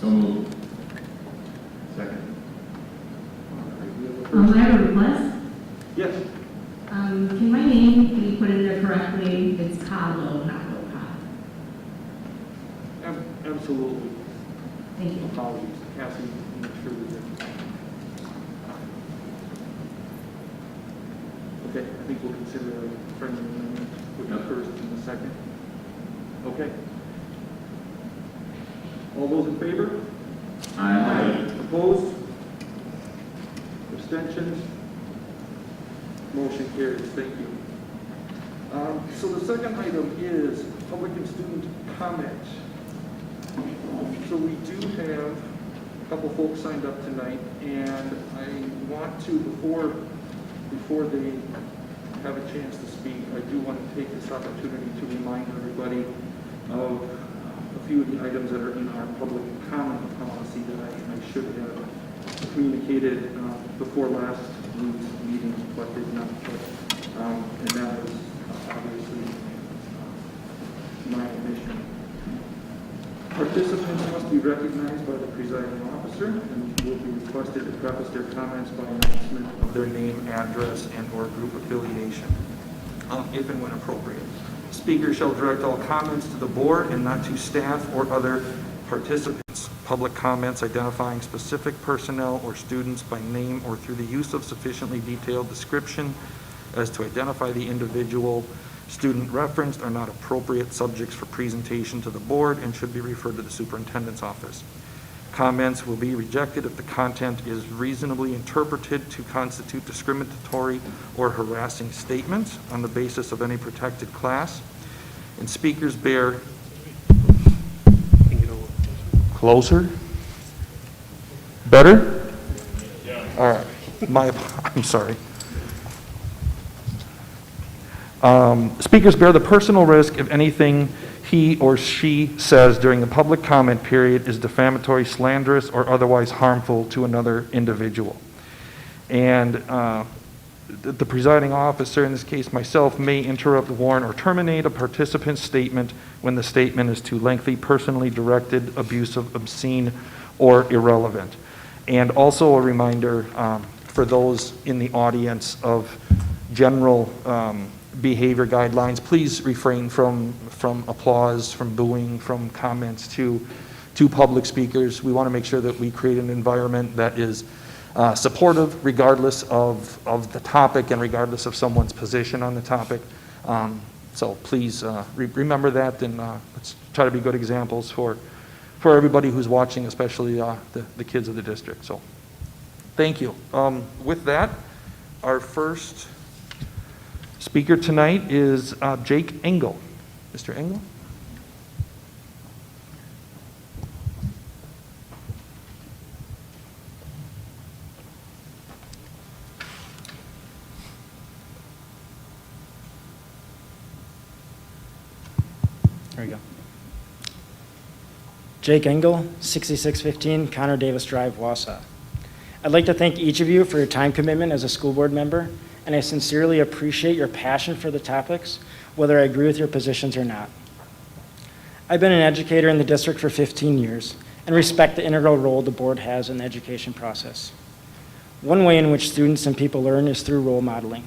So moved. Second. I have a request. Yes. Can my name be put in there correctly? It's Carlo, not Lopez. Absolutely. Thank you. Apologies. Cassie, make sure we did. Okay, I think we'll consider a friendly amendment with the first and the second. Okay. All those in favor? Aye. Opposed? Abstentions? Motion carries. Thank you. So the second item is public and student comment. So we do have a couple folks signed up tonight, and I want to, before they have a chance to speak, I do want to take this opportunity to remind everybody of a few of the items that are in our public comment policy that I should have communicated before last week's meeting, but did not. And that was obviously my omission. Participants must be recognized by the presiding officer and will be requested to preface their comments by announcement of their name, address, and or group affiliation, if and when appropriate. Speaker shall direct all comments to the board and not to staff or other participants. Public comments identifying specific personnel or students by name or through the use of sufficiently detailed description as to identify the individual student referenced are not appropriate subjects for presentation to the board and should be referred to the superintendent's office. Comments will be rejected if the content is reasonably interpreted to constitute discriminatory or harassing statements on the basis of any protected class. And speakers bear closer. Better? Yeah. All right. I'm sorry. Speakers bear the personal risk if anything he or she says during the public comment period is defamatory, slanderous, or otherwise harmful to another individual. And the presiding officer, in this case myself, may interrupt, warn, or terminate a participant's statement when the statement is too lengthy, personally directed, abusive, obscene, or irrelevant. And also a reminder for those in the audience of general behavior guidelines. Please refrain from applause, from booing, from comments to public speakers. We want to make sure that we create an environment that is supportive regardless of the topic and regardless of someone's position on the topic. So please remember that, and let's try to be good examples for everybody who's watching, especially the kids of the district. So thank you. With that, our first speaker tonight is Jake Engel. Mr. Engel? There we go. Jake Engel, 6615 Connor Davis Drive, Wausau. I'd like to thank each of you for your time commitment as a school board member, and I sincerely appreciate your passion for the topics, whether I agree with your positions or not. I've been an educator in the district for 15 years and respect the integral role the board has in the education process. One way in which students and people learn is through role modeling.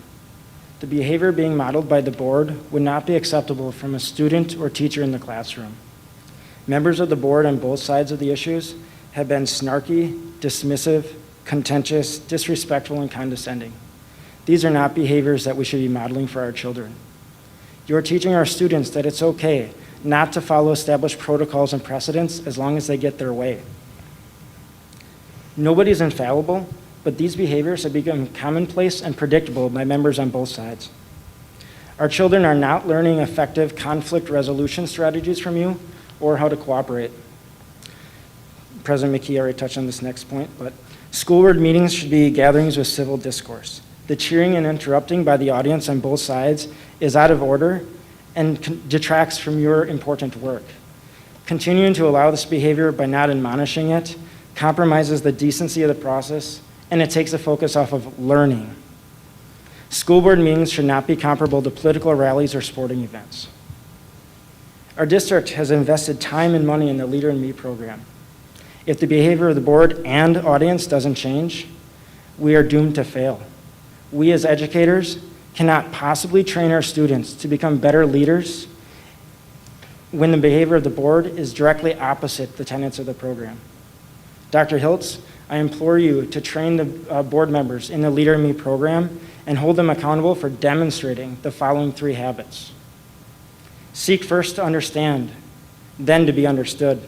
The behavior being modeled by the board would not be acceptable from a student or teacher in the classroom. Members of the board on both sides of the issues have been snarky, dismissive, contentious, disrespectful, and condescending. These are not behaviors that we should be modeling for our children. You're teaching our students that it's okay not to follow established protocols and precedents as long as they get their way. Nobody's infallible, but these behaviors have become commonplace and predictable by members on both sides. Our children are not learning effective conflict resolution strategies from you or how to cooperate. President McKee already touched on this next point, but school board meetings should be gatherings with civil discourse. The cheering and interrupting by the audience on both sides is out of order and detracts from your important work. Continuing to allow this behavior by not admonishing it compromises the decency of the process, and it takes the focus off of learning. School board meetings should not be comparable to political rallies or sporting events. Our district has invested time and money in the Leader in Me program. If the behavior of the board and audience doesn't change, we are doomed to fail. We as educators cannot possibly train our students to become better leaders when the behavior of the board is directly opposite the tenets of the program. Dr. Hiltz, I implore you to train the board members in the Leader in Me program and hold them accountable for demonstrating the following 3 habits. Seek first to understand, then to be understood.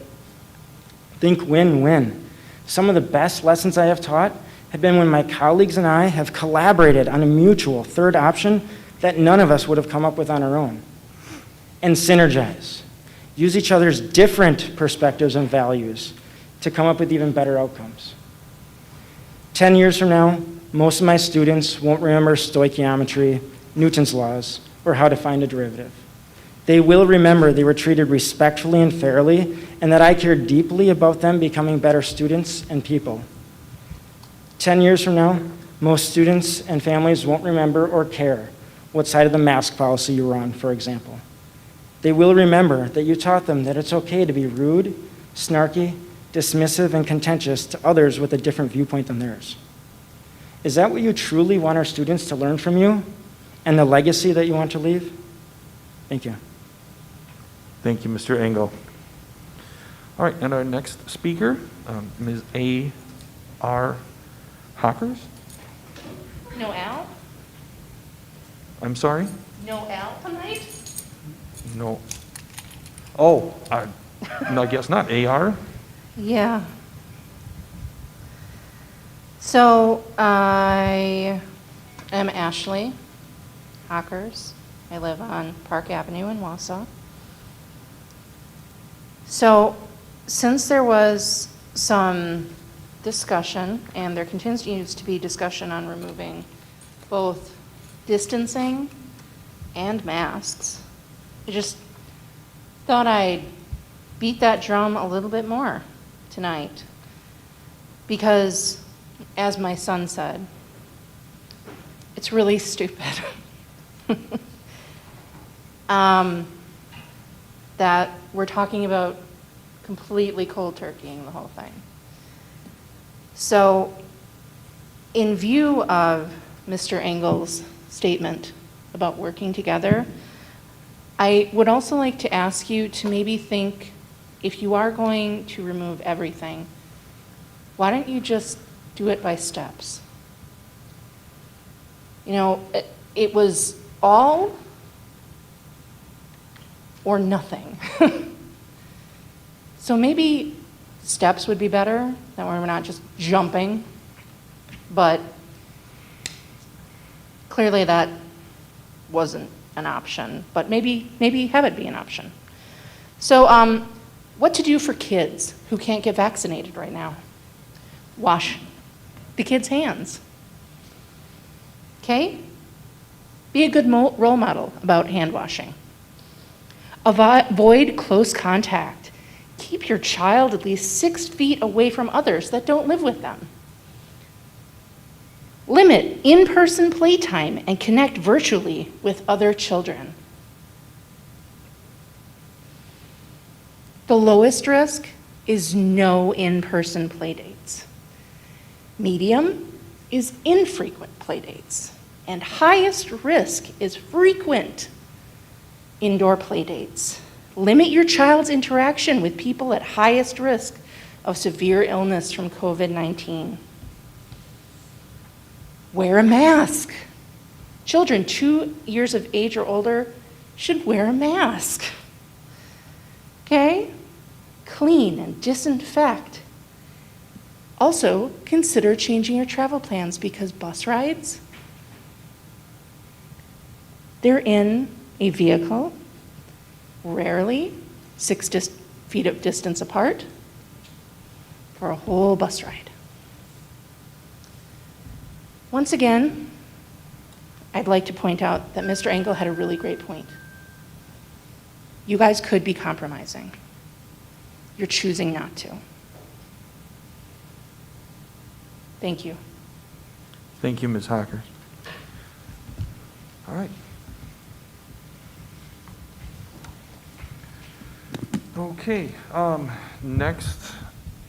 Think win-win. Some of the best lessons I have taught have been when my colleagues and I have collaborated on a mutual third option that none of us would have come up with on our own. And synergize. Use each other's different perspectives and values to come up with even better outcomes. 10 years from now, most of my students won't remember stoichiometry, Newton's laws, or how to find a derivative. They will remember they were treated respectfully and fairly, and that I cared deeply about them becoming better students and people. 10 years from now, most students and families won't remember or care what side of the mask policy you were on, for example. They will remember that you taught them that it's okay to be rude, snarky, dismissive, and contentious to others with a different viewpoint than theirs. Is that what you truly want our students to learn from you and the legacy that you want to leave? Thank you. Thank you, Mr. Engel. All right, and our next speaker, Ms. A.R. Hockers. No Al? I'm sorry? No Al tonight? No. Oh, no, I guess not. A.R.? Yeah. So I am Ashley Hockers. I live on Park Avenue in Wausau. So since there was some discussion, and there continues to be discussion on removing both distancing and masks, I just thought I'd beat that drum a little bit more tonight. Because, as my son said, it's really stupid. That we're talking about completely cold turkeying the whole thing. So, in view of Mr. Engel's statement about working together, I would also like to ask you to maybe think, if you are going to remove everything, why don't you just do it by steps? You know, it was all or nothing. So maybe steps would be better, that we're not just jumping, but clearly that wasn't an option, but maybe have it be an option. So what to do for kids who can't get vaccinated right now? Wash the kids' hands. Okay? Be a good role model about hand washing. Avoid close contact. Keep your child at least 6 feet away from others that don't live with them. Limit in-person playtime and connect virtually with other children. The lowest risk is no in-person playdates. Medium is infrequent playdates. And highest risk is frequent indoor playdates. Limit your child's interaction with people at highest risk of severe illness from COVID-19. Wear a mask. Children 2 years of age or older should wear a mask. Okay? Clean and disinfect. Also, consider changing your travel plans because bus rides, they're in a vehicle, rarely 6 feet of distance apart, for a whole bus ride. Once again, I'd like to point out that Mr. Engel had a really great point. You guys could be compromising. You're choosing not to. Thank you. Thank you, Ms. Hocker. All right. Okay, next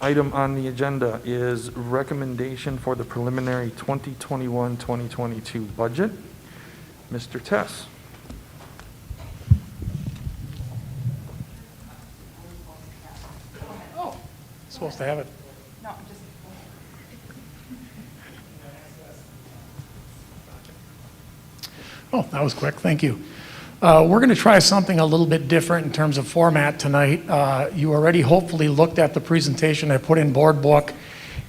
item on the agenda is recommendation for the preliminary 2021-2022 budget. Mr. Tess. Supposed to have it. Oh, that was quick, thank you. We're going to try something a little bit different in terms of format tonight. You already hopefully looked at the presentation I put in Board Book,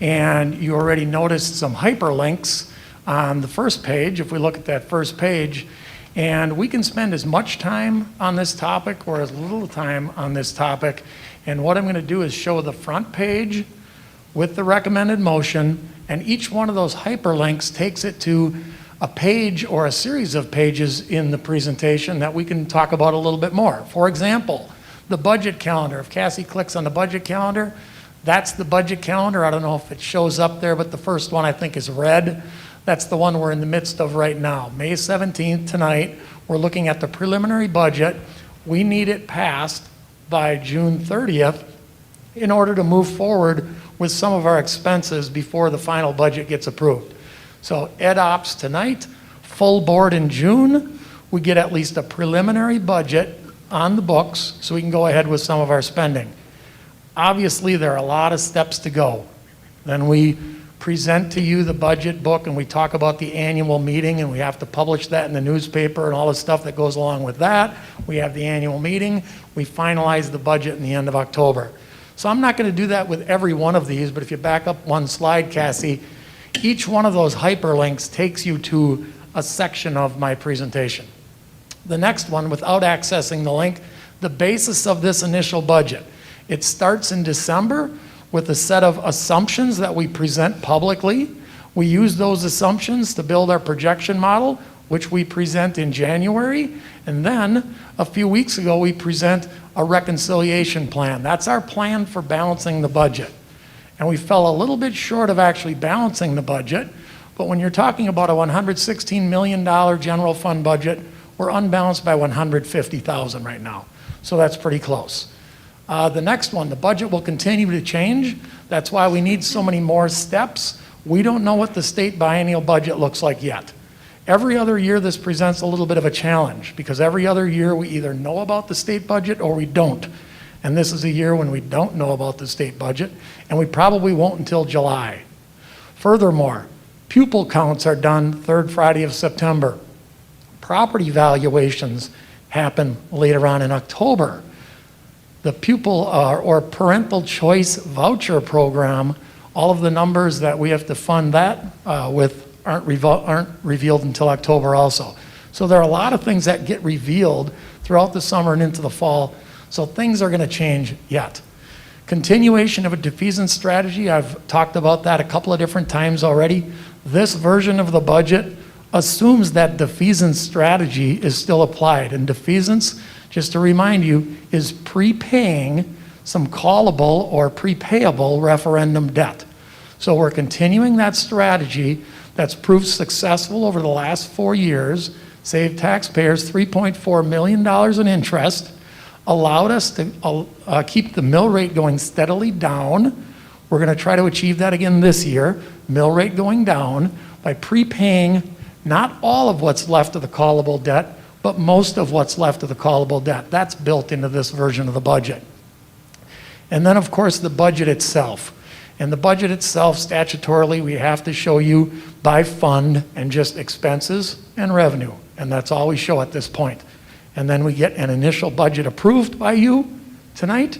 and you already noticed some hyperlinks on the first page, if we look at that first page. And we can spend as much time on this topic or as little time on this topic. And what I'm going to do is show the front page with the recommended motion, and each one of those hyperlinks takes it to a page or a series of pages in the presentation that we can talk about a little bit more. For example, the budget calendar. If Cassie clicks on the budget calendar, that's the budget calendar. I don't know if it shows up there, but the first one I think is red. That's the one we're in the midst of right now. May 17th tonight, we're looking at the preliminary budget. We need it passed by June 30th in order to move forward with some of our expenses before the final budget gets approved. So Ed Ops tonight, full board in June, we get at least a preliminary budget on the books so we can go ahead with some of our spending. Obviously, there are a lot of steps to go. Then we present to you the budget book and we talk about the annual meeting, and we have to publish that in the newspaper and all the stuff that goes along with that. We have the annual meeting. We finalize the budget in the end of October. So I'm not going to do that with every one of these, but if you back up one slide, Cassie, each one of those hyperlinks takes you to a section of my presentation. The next one, without accessing the link, the basis of this initial budget. It starts in December with a set of assumptions that we present publicly. We use those assumptions to build our projection model, which we present in January. And then a few weeks ago, we present a reconciliation plan. That's our plan for balancing the budget. And we fell a little bit short of actually balancing the budget. But when you're talking about a $116 million general fund budget, we're unbalanced by $150,000 right now. So that's pretty close. The next one, the budget will continue to change. That's why we need so many more steps. We don't know what the state biennial budget looks like yet. Every other year this presents a little bit of a challenge because every other year we either know about the state budget or we don't. And this is a year when we don't know about the state budget, and we probably won't until July. Furthermore, pupil counts are done third Friday of September. Property valuations happen later on in October. The pupil or parental choice voucher program, all of the numbers that we have to fund that with aren't revealed until October also. So there are a lot of things that get revealed throughout the summer and into the fall. So things are going to change yet. Continuation of a defeasance strategy, I've talked about that a couple of different times already. This version of the budget assumes that defeasance strategy is still applied. And defeasance, just to remind you, is prepaying some callable or prepayable referendum debt. So we're continuing that strategy that's proved successful over the last 4 years, saved taxpayers $3.4 million in interest, allowed us to keep the mill rate going steadily down. We're going to try to achieve that again this year, mill rate going down by prepaying not all of what's left of the callable debt, but most of what's left of the callable debt. That's built into this version of the budget. And then, of course, the budget itself. And the budget itself, statutorily, we have to show you by fund and just expenses and revenue. And that's all we show at this point. And then we get an initial budget approved by you tonight,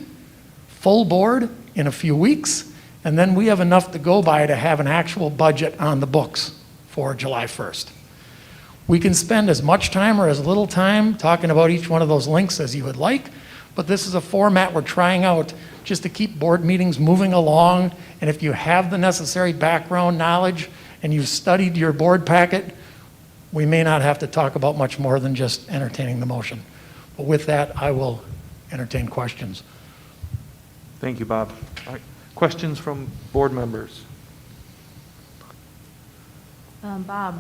full board in a few weeks, and then we have enough to go by to have an actual budget on the books for July 1st. We can spend as much time or as little time talking about each one of those links as you would like, but this is a format we're trying out just to keep board meetings moving along. And if you have the necessary background knowledge and you've studied your board packet, we may not have to talk about much more than just entertaining the motion. But with that, I will entertain questions. Thank you, Bob. All right. Questions from board members? Bob,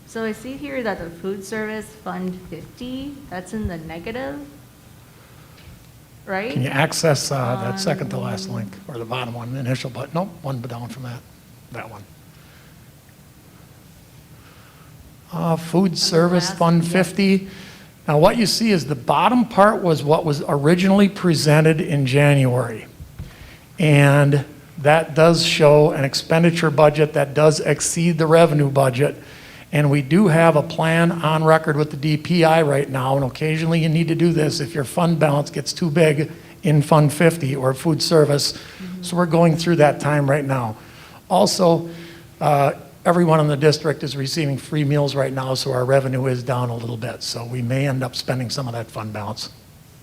so I see here that the food service fund 50, that's in the negative. right? Can you access that second to last link, or the bottom one, the initial button? Nope, one down from that one. Food Service last- Fund yeah. 50. Now, what you see is the bottom part was what was originally presented in January. And that does show an expenditure budget that does exceed the revenue budget. And we do have a plan on record with the DPI right now, and occasionally you need to do this if your fund balance gets too big in Fund 50 or food service. So we're going through that time right now. Also, everyone in the district is receiving free meals right now, so our revenue is down a little bit. So we may end up spending some of that fund balance.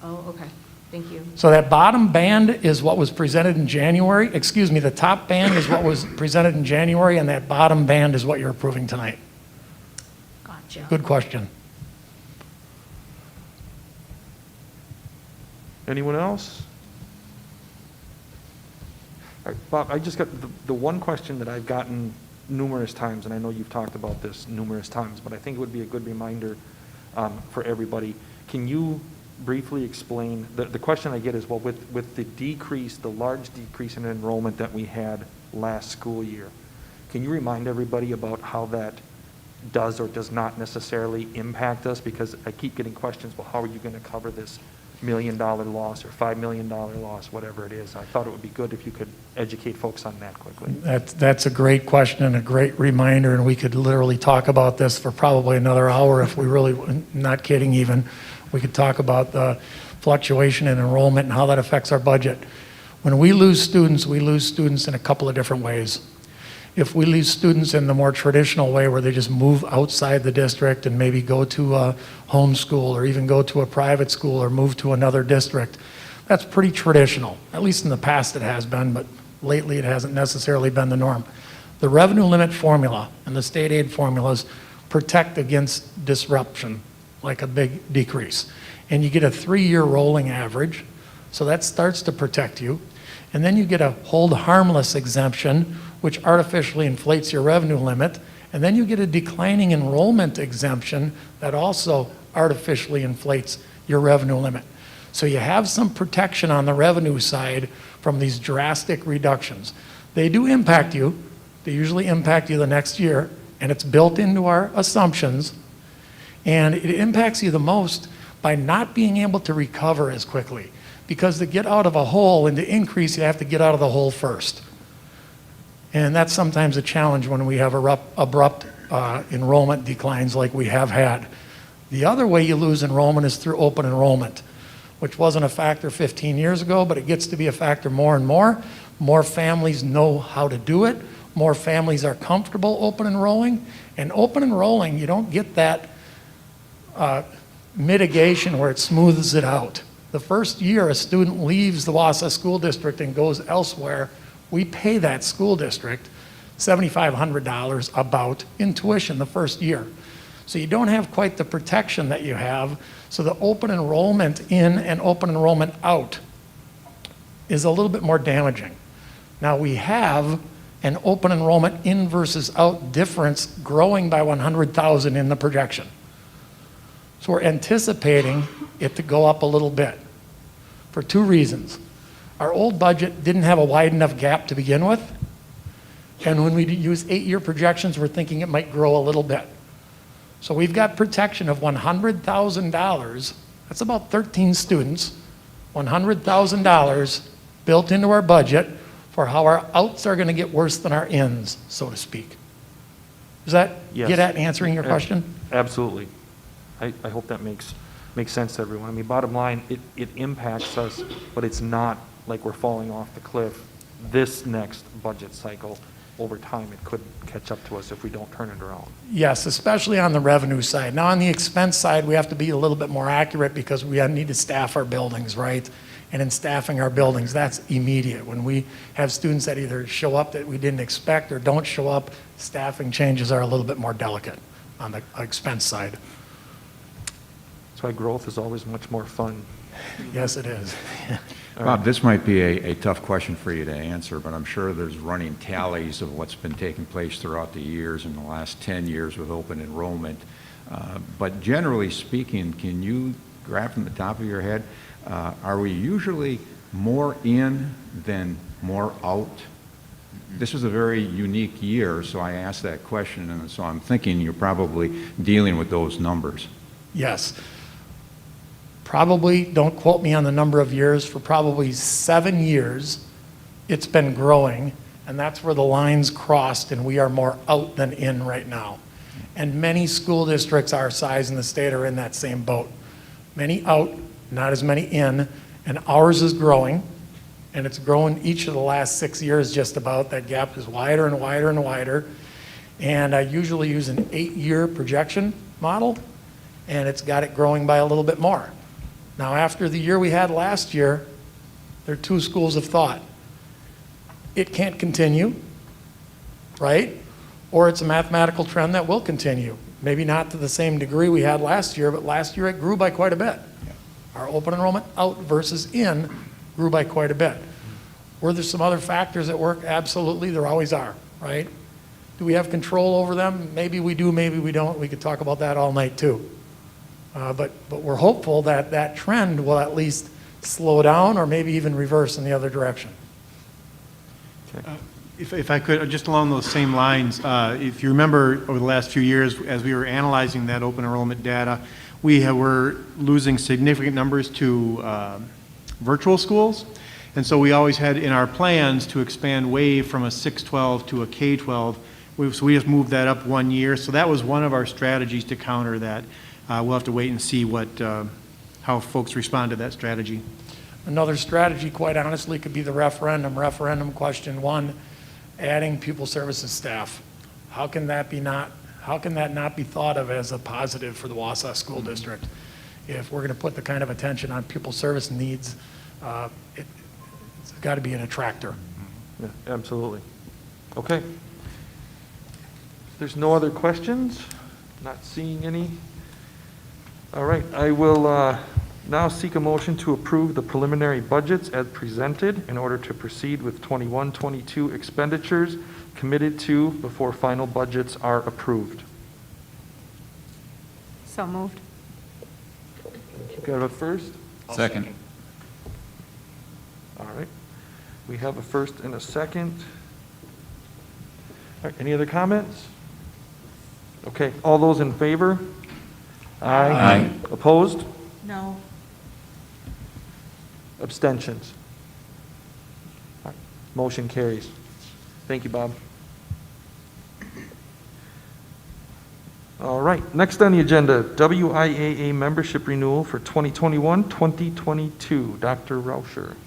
Oh, okay, thank you. So that bottom band is what was presented in January. Excuse me, the top band is what was presented in January, and that bottom band is what you're approving tonight. Gotcha. Good question. Anyone else? All right, Bob, I just got the one question that I've gotten numerous times, and I know you've talked about this numerous times, but I think it would be a good reminder for everybody. Can you briefly explain, the question I get is, well, with the decrease, the large decrease in enrollment that we had last school year, can you remind everybody about how that does or does not necessarily impact us? Because I keep getting questions, well, how are you going to cover this $1 million loss or $5 million loss, whatever it is? I thought it would be good if you could educate folks on that quickly. That's a great question and a great reminder, and we could literally talk about this for probably another hour if we really, not kidding even. We could talk about the fluctuation in enrollment and how that affects our budget. When we lose students in a couple of different ways. If we lose students in the more traditional way where they just move outside the district and maybe go to a homeschool or even go to a private school or move to another district, that's pretty traditional. At least in the past it has been, but lately it hasn't necessarily been the norm. The revenue limit formula and the state aid formulas protect against disruption, like a big decrease. And you get a 3-year rolling average, so that starts to protect you. And then you get a hold harmless exemption, which artificially inflates your revenue limit. And then you get a declining enrollment exemption that also artificially inflates your revenue limit. So you have some protection on the revenue side from these drastic reductions. They do impact you. They usually impact you the next year, and it's built into our assumptions. And it impacts you the most by not being able to recover as quickly. Because to get out of a hole and to increase, you have to get out of the hole first. And that's sometimes a challenge when we have abrupt enrollment declines like we have had. The other way you lose enrollment is through open enrollment, which wasn't a factor 15 years ago, but it gets to be a factor more and more. More families know how to do it. More families are comfortable open enrolling. And open enrolling, you don't get that mitigation where it smooths it out. The first year a student leaves the Wausau School District and goes elsewhere, we pay that school district $7,500 about in tuition the first year. So you don't have quite the protection that you have. So the open enrollment in and open enrollment out is a little bit more damaging. Now we have an open enrollment in versus out difference growing by 100,000 in the projection. So we're anticipating it to go up a little bit for 2 reasons. Our old budget didn't have a wide enough gap to begin with, and when we use 8-year projections, we're thinking it might grow a little bit. So we've got protection of $100,000, that's about 13 students, $100,000 built into our budget for how our outs are going to get worse than our ins, so to speak. Does that Yes. get at answering your question? Absolutely. I hope that makes sense to everyone. I mean, bottom line, it impacts us, but it's not like we're falling off the cliff. This next budget cycle, over time, it could catch up to us if we don't turn it around. Yes, especially on the revenue side. Now, on the expense side, we have to be a little bit more accurate because we need to staff our buildings, right? And in staffing our buildings, that's immediate. When we have students that either show up that we didn't expect or don't show up, staffing changes are a little bit more delicate on the expense side. That's why growth is always much more fun. Yes, it is. Bob, this might be a tough question for you to answer, but I'm sure there's running tallies of what's been taking place throughout the years in the last 10 years with open enrollment. But generally speaking, can you graph from the top of your head, are we usually more in than more out? This was a very unique year, so I asked that question, and so I'm thinking you're probably dealing with those numbers. Yes. Probably, don't quote me on the number of years, for probably 7 years, it's been growing, and that's where the lines crossed, and we are more out than in right now. And many school districts our size in the state are in that same boat. Many out, not as many in, and ours is growing, and it's grown each of the last 6 years just about. That gap is wider and wider and wider. And I usually use an 8-year projection model, and it's got it growing by a little bit more. Now, after the year we had last year, there are two schools of thought. It can't continue, right? Or it's a mathematical trend that will continue. Maybe not to the same degree we had last year, but last year it grew by quite a bit. Our open enrollment out versus in grew by quite a bit. Were there some other factors at work? Absolutely, there always are, right? Do we have control over them? Maybe we do, maybe we don't. We could talk about that all night too. But we're hopeful that that trend will at least slow down or maybe even reverse in the other direction. If I could, just along those same lines, if you remember over the last few years, as we were analyzing that open enrollment data, were losing significant numbers to virtual schools. And so we always had in our plans to expand WAVE from a 6-12 to a K-12. So we just moved that up 1 year. So that was one of our strategies to counter that. We'll have to wait and see how folks respond to that strategy. Another strategy, quite honestly, could be the referendum. Referendum question 1, adding pupil services staff. How can that not be thought of as a positive for the Wausau School District? If we're going to put the kind of attention on pupil service needs, it's got to be an attractor. Yeah, absolutely. Okay. There's no other questions? Not seeing any. All right, I will now seek a motion to approve the preliminary budgets as presented in order to proceed with 21-22 expenditures committed to before final budgets are approved. So moved. Got a first? Second. All right. We have a first and a second. All right, any other comments? Okay, all those in favor? Aye. Opposed? No. Abstentions? All right, motion carries. Thank you, Bob. All right, next on the agenda, WIAA membership renewal for 2021-2022. Dr. Rauscher.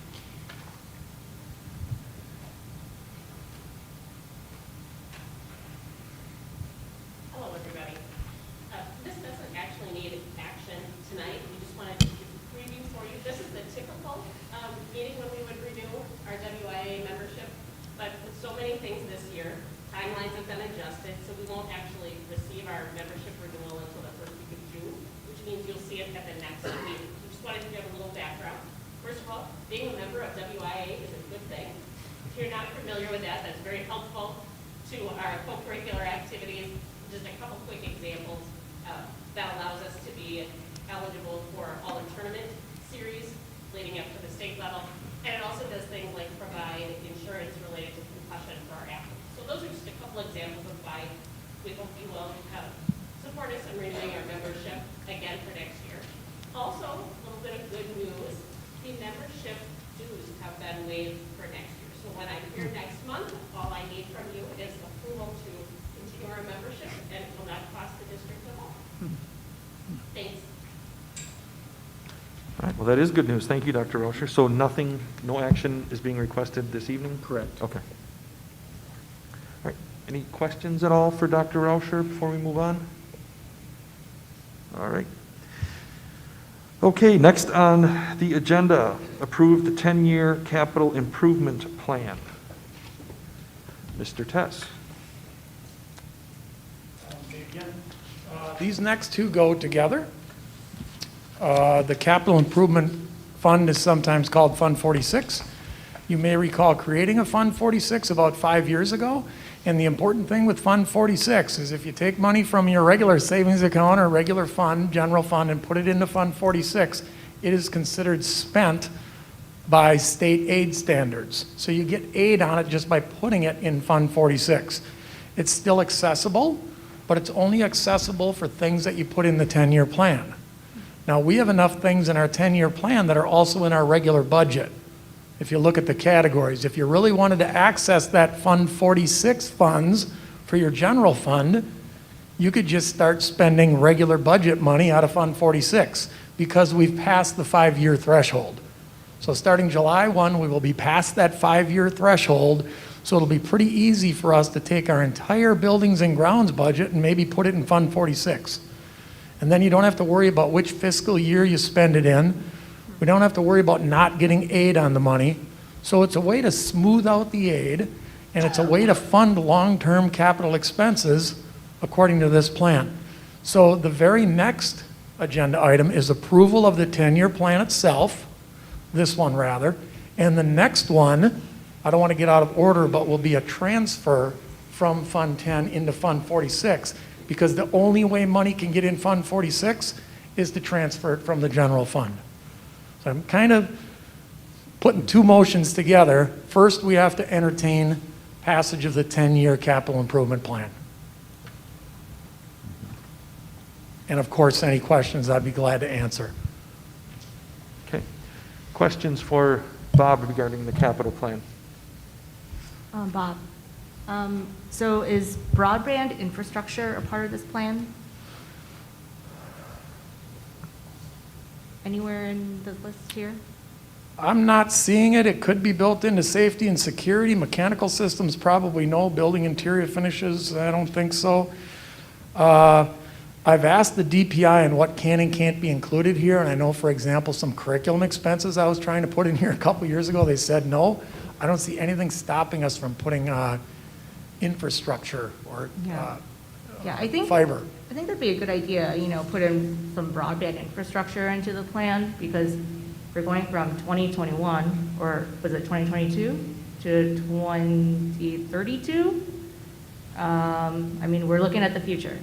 Hello, everybody. This doesn't actually need action tonight. We just wanted to preview for you. This is the typical meeting when we would renew our WIA membership, but with so many things this year, timelines have been adjusted, so we won't actually receive our membership renewal until the first week of June, which means you'll see it at the next meeting. We just wanted to give a little background. First of all, being a member of WIA is a good thing. If you're not familiar with that, that's very helpful to our co-curricular activities. Just a couple quick examples. That allows us to be eligible for all the tournament series leading up to the state level. And it also does things like provide insurance related to concussion for our athletes. So those are just a couple examples of why we hope you will support us in renewing our membership again for next year. Also, a little bit of good news, the membership dues have been waived for next year. So when I'm here next month, all I need from you is approval to continue our membership, and it will not cost the district at all. Thanks. All right, well, that is good news. Thank you, Dr. Rauscher. So nothing, no action is being requested this evening? Correct. Okay. All right, any questions at all for Dr. Rauscher before we move on? All right. Okay, next on the agenda, approve the 10-year capital improvement plan. Mr. Tess. These next two go together. The Capital Improvement Fund is sometimes called Fund 46. You may recall creating a Fund 46 about 5 years ago, And the important thing with Fund 46 is if you take money from your regular savings account or regular fund, general fund, and put it into Fund 46, it is considered spent by state aid standards. So you get aid on it just by putting it in Fund 46. It's still accessible, but it's only accessible for things that you put in the 10-year plan. Now, we have enough things in our 10-year plan that are also in our regular budget. If you look at the categories, if you really wanted to access that Fund 46 funds for your general fund, you could just start spending regular budget money out of Fund 46 because we've passed the 5-year threshold. So starting July 1, we will be past that 5-year threshold, so it'll be pretty easy for us to take our entire buildings and grounds budget and maybe put it in Fund 46. And then you don't have to worry about which fiscal year you spend it in. We don't have to worry about not getting aid on the money. So it's a way to smooth out the aid, and it's a way to fund long-term capital expenses according to this plan. So the very next agenda item is approval of the 10-year plan itself, this one rather, and the next one, I don't want to get out of order, but will be a transfer from Fund 10 into Fund 46, because the only way money can get in Fund 46 is to transfer it from the general fund. So I'm kind of putting two motions together. First, we have to entertain passage of the 10-year capital improvement plan. And of course, any questions I'd be glad to answer. Okay. Questions for Bob regarding the capital plan? Bob, so is broadband infrastructure a part of this plan? Anywhere in the list here? I'm not seeing it. It could be built into safety and security. Mechanical systems, probably no. Building interior finishes, I don't think so. I've asked the DPI on what can and can't be included here, and I know, for example, some curriculum expenses I was trying to put in here a couple years ago, they said no. I don't see anything stopping us from putting infrastructure or Yeah, I think fiber. I think that'd be a good idea, put in some broadband infrastructure into the plan, because we're going from 2021, or was it 2022, to 2032. We're looking at the future.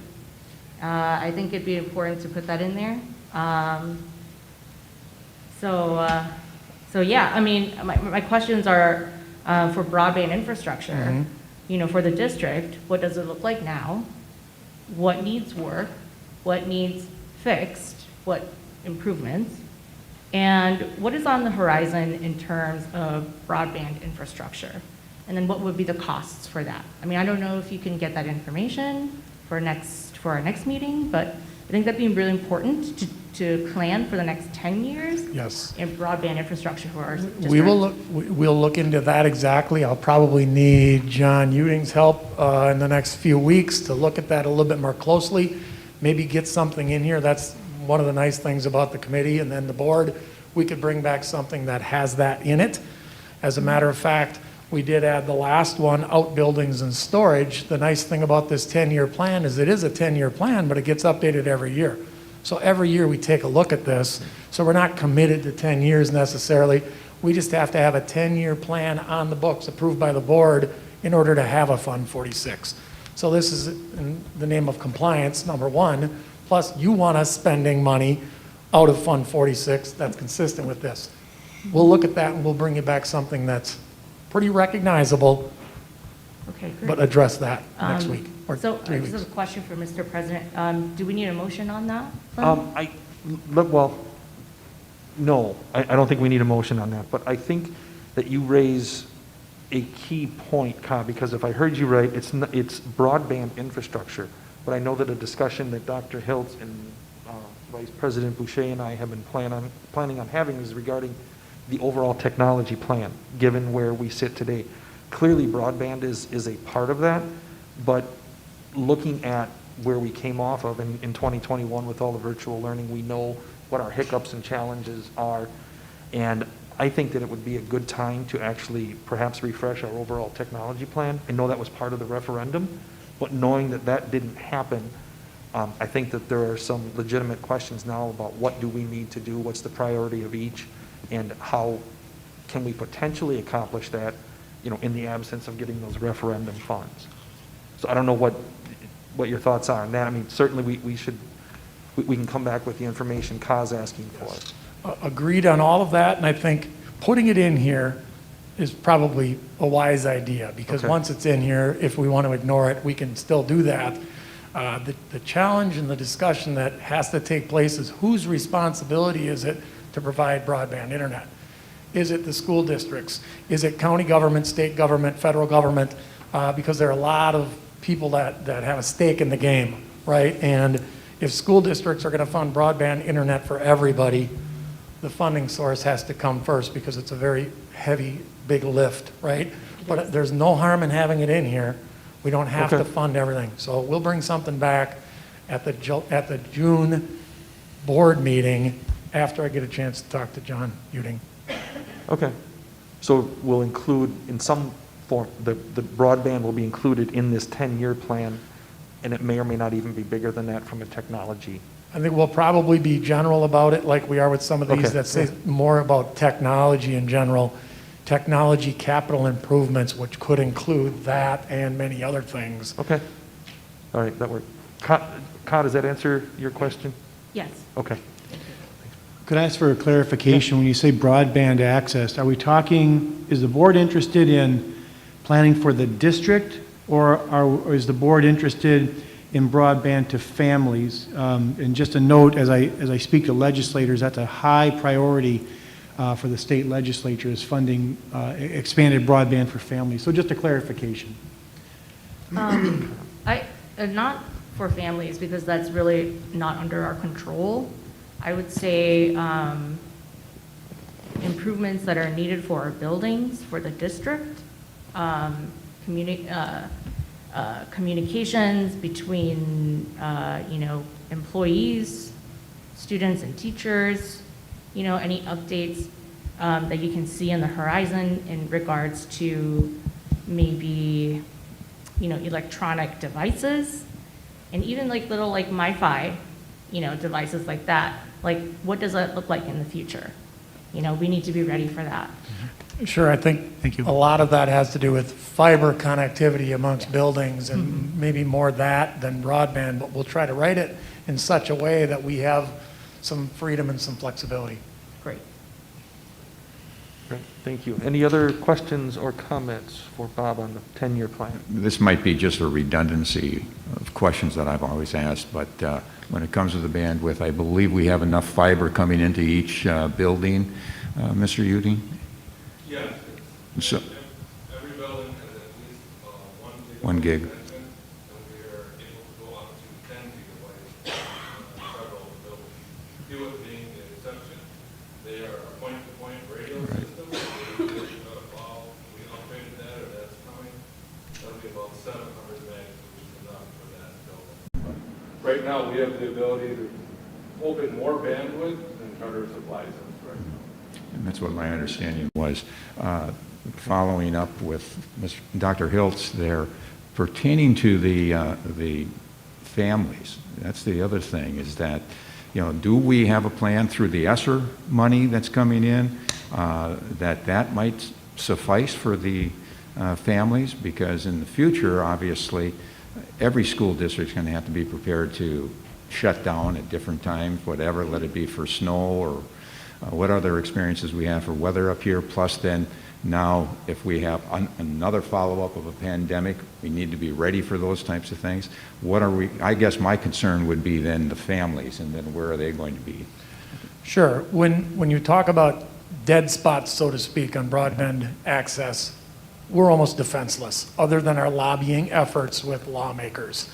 I think it'd be important to put that in there. My questions are for broadband infrastructure. For the district, what does it look like now? What needs work? What needs fixed? What improvements? And what is on the horizon in terms of broadband infrastructure? And then what would be the costs for that? I don't know if you can get that information for our next meeting, but I think that'd be really important to plan for the next 10 years. Yes. In broadband infrastructure for our district. We'll look into that exactly. I'll probably need John Uding's help in the next few weeks to look at that a little bit more closely, maybe get something in here. That's one of the nice things about the committee and then the board. We could bring back something that has that in it. As a matter of fact, we did add the last one, outbuildings and storage. The nice thing about this 10-year plan is it is a 10-year plan, but it gets updated every year. So every year we take a look at this. So we're not committed to 10 years necessarily. We just have to have a 10-year plan on the books approved by the board in order to have a Fund 46. So this is in the name of compliance, number one. Plus, you want us spending money out of Fund 46 that's consistent with this. We'll look at that and we'll bring you back something that's pretty recognizable, Okay, great. but address that next week or So 3 this is weeks. a question for Mr. President. Do we need a motion on that? No, I don't think we need a motion on that, but I think that you raise a key point, Ka, because if I heard you right, it's broadband infrastructure, but I know that a discussion that Dr. Hiltz and Vice President Boucher and I have been planning on having is regarding the overall technology plan, given where we sit today. Clearly, broadband is a part of that, but looking at where we came off of in 2021 with all the virtual learning, we know what our hiccups and challenges are, and I think that it would be a good time to actually perhaps refresh our overall technology plan. I know that was part of the referendum, but knowing that that didn't happen, I think that there are some legitimate questions now about what do we need to do, what's the priority of each, and how can we potentially accomplish that, in the absence of getting those referendum funds. So I don't know what your thoughts are on that. I mean, certainly we can come back with the information Ka's asking for. Agreed on all of that, and I think putting it in here is probably a wise idea, because Okay. once it's in here, if we want to ignore it, we can still do that. The challenge and the discussion that has to take place is whose responsibility is it to provide broadband internet? Is it the school districts? Is it county government, state government, federal government? Because there are a lot of people that have a stake in the game, right? And if school districts are going to fund broadband internet for everybody, the funding source has to come first, because it's a very heavy, big lift, right? But there's no harm in having it in here. We don't have to Okay. fund everything. So we'll bring something back at the June board meeting after I get a chance to talk to John Uding. Okay. So we'll include in some form, the broadband will be included in this 10-year plan, and it may or may not even be bigger than that from a technology. I think we'll probably be general about it, like we are with some of these Okay. that say more about technology in general, technology capital improvements, which could include that and many other things. Okay. All right, that worked. Ka, does that answer your question? Yes. Okay. Could I ask for a clarification? When you say broadband access, are we talking, is the board interested in planning for the district, or is the board interested in broadband to families? And just a note, as I speak to legislators, that's a high priority for the state legislature, is funding expanded broadband for families. So just a clarification. Not for families, because that's really not under our control. I would say improvements that are needed for our buildings, for the district, communications between, employees, students and teachers, any updates that you can see on the horizon in regards to maybe, electronic devices, and even like little like MiFi, devices like that. Like, what does that look like in the future? We need to be ready for that. Sure, I think Thank you. a lot of that has to do with fiber connectivity amongst buildings, and maybe more that than broadband, but we'll try to write it in such a way that we have some freedom and some flexibility. Great. Great, thank you. Any other questions or comments for Bob on the 10-year plan? This might be just a redundancy of questions that I've always asked, but when it comes to the bandwidth, I believe we have enough fiber coming into each building, Mr. Uding? Yes. So, Every building has at least 1 gig. connection, and we are able to go up to 10 gigabytes in several buildings. Hewitt being the exception. They are a point-to-point radio system. We upgraded that, or that's coming. That'll be about 700 megs, which is enough for that building. Right now, we have the ability to open more bandwidth than Charter supplies us right now. And that's what my understanding was. Following up with Dr. Hiltz there, pertaining to the families, that's the other thing, is that, do we have a plan through the ESSER money that's coming in, that might suffice for the families? Because in the future, obviously, every school district's going to have to be prepared to shut down at different times, whatever, let it be for snow or what other experiences we have for weather up here. Plus then now, if we have another follow-up of a pandemic, we need to be ready for those types of things. I guess my concern would be then the families, and then where are they going to be? Sure. When you talk about dead spots, so to speak, on broadband access, we're almost defenseless, other than our lobbying efforts with lawmakers.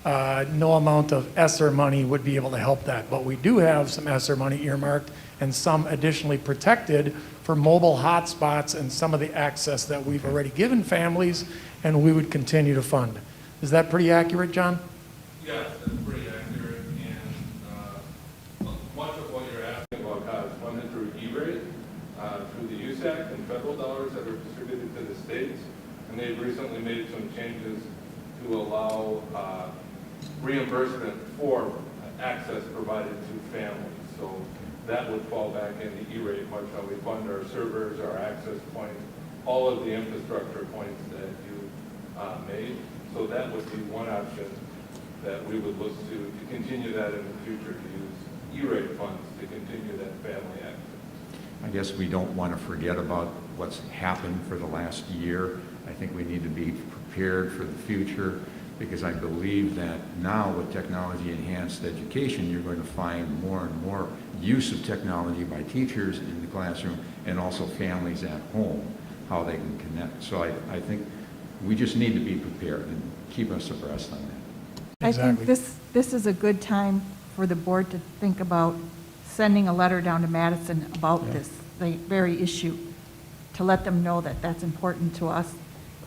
No amount of ESSER money would be able to help that, but we do have some ESSER money earmarked and some additionally protected for mobile hotspots and some of the access that we've already given families and we would continue to fund. Is that pretty accurate, John? Yes, that's pretty accurate, and much of what you're asking about is funded through E-rate, through the USAC and federal dollars that are distributed to the states, and they've recently made some changes to allow reimbursement for access provided to families. So that would fall back in the E-rate, much how we fund our servers, our access points, all of the infrastructure points that you made. So that would be one option that we would look to continue that in the future, to use E-rate funds to continue that family act. I guess we don't want to forget about what's happened for the last year. I think we need to be prepared for the future, because I believe that now with technology-enhanced education, you're going to find more and more use of technology by teachers in the classroom and also families at home, how they can connect. So I think we just need to be prepared and keep us abreast on that. I Exactly. think this is a good time for the board to think about sending a letter down to Madison about this, the very issue, to let them know that that's important to us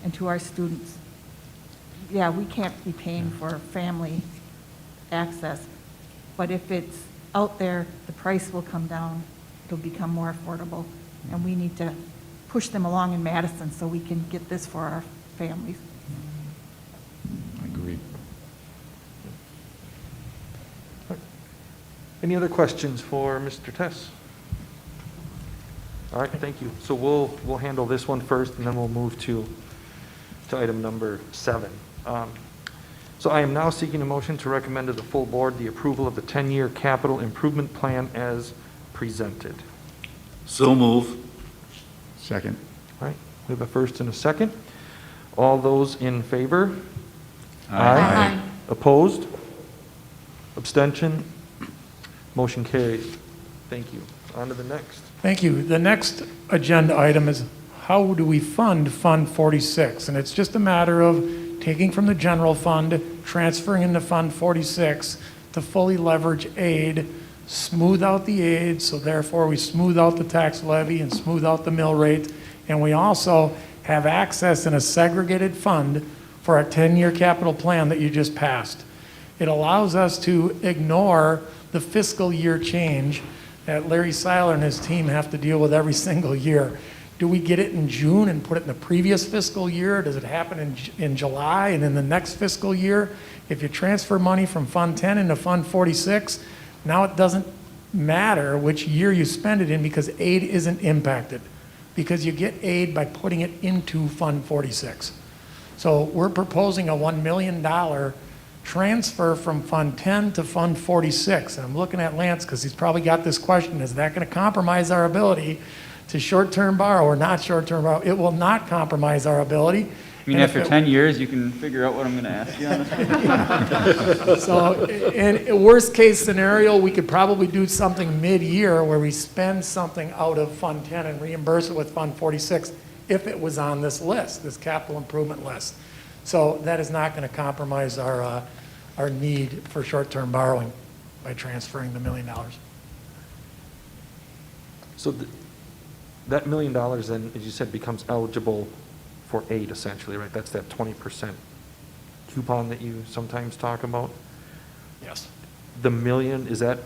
and to our students. Yeah, we can't be paying for family access, but if it's out there, the price will come down, it'll become more affordable, and we need to push them along in Madison so we can get this for our families. Agreed. Any other questions for Mr. Tess? All right, thank you. So we'll handle this one first, and then we'll move to item number 7. So I am now seeking a motion to recommend to the full board the approval of the 10-year capital improvement plan as presented. So move. Second. All right, we have a first and a second. All those in favor? Aye. Opposed? Abstention? Motion carries. Thank you. On to the next. Thank you. The next agenda item is how do we fund Fund 46? And it's just a matter of taking from the general fund, transferring into Fund 46 to fully leverage aid, smooth out the aid, so therefore we smooth out the tax levy and smooth out the mill rate. And we also have access in a segregated fund for our 10-year capital plan that you just passed. It allows us to ignore the fiscal year change that Larry Seiler and his team have to deal with every single year. Do we get it in June and put it in the previous fiscal year? Does it happen in July and in the next fiscal year? If you transfer money from Fund 10 into Fund 46, now it doesn't matter which year you spend it in because aid isn't impacted, because you get aid by putting it into Fund 46. So we're proposing a $1 million transfer from Fund 10 to Fund 46. And I'm looking at Lance because he's probably got this question, is that going to compromise our ability to short-term borrow or not short-term borrow? It will not compromise our ability. I mean, after 10 years, you can figure out what I'm going to ask you on this one. So, in worst case scenario, we could probably do something mid-year where we spend something out of Fund 10 and reimburse it with Fund 46 if it was on this list, this capital improvement list. So that is not going to compromise our need for short-term borrowing by transferring the $1 million. So that $1 million then, as you said, becomes eligible for aid essentially, right? That's that 20% coupon that you sometimes talk about. Yes. The million, is that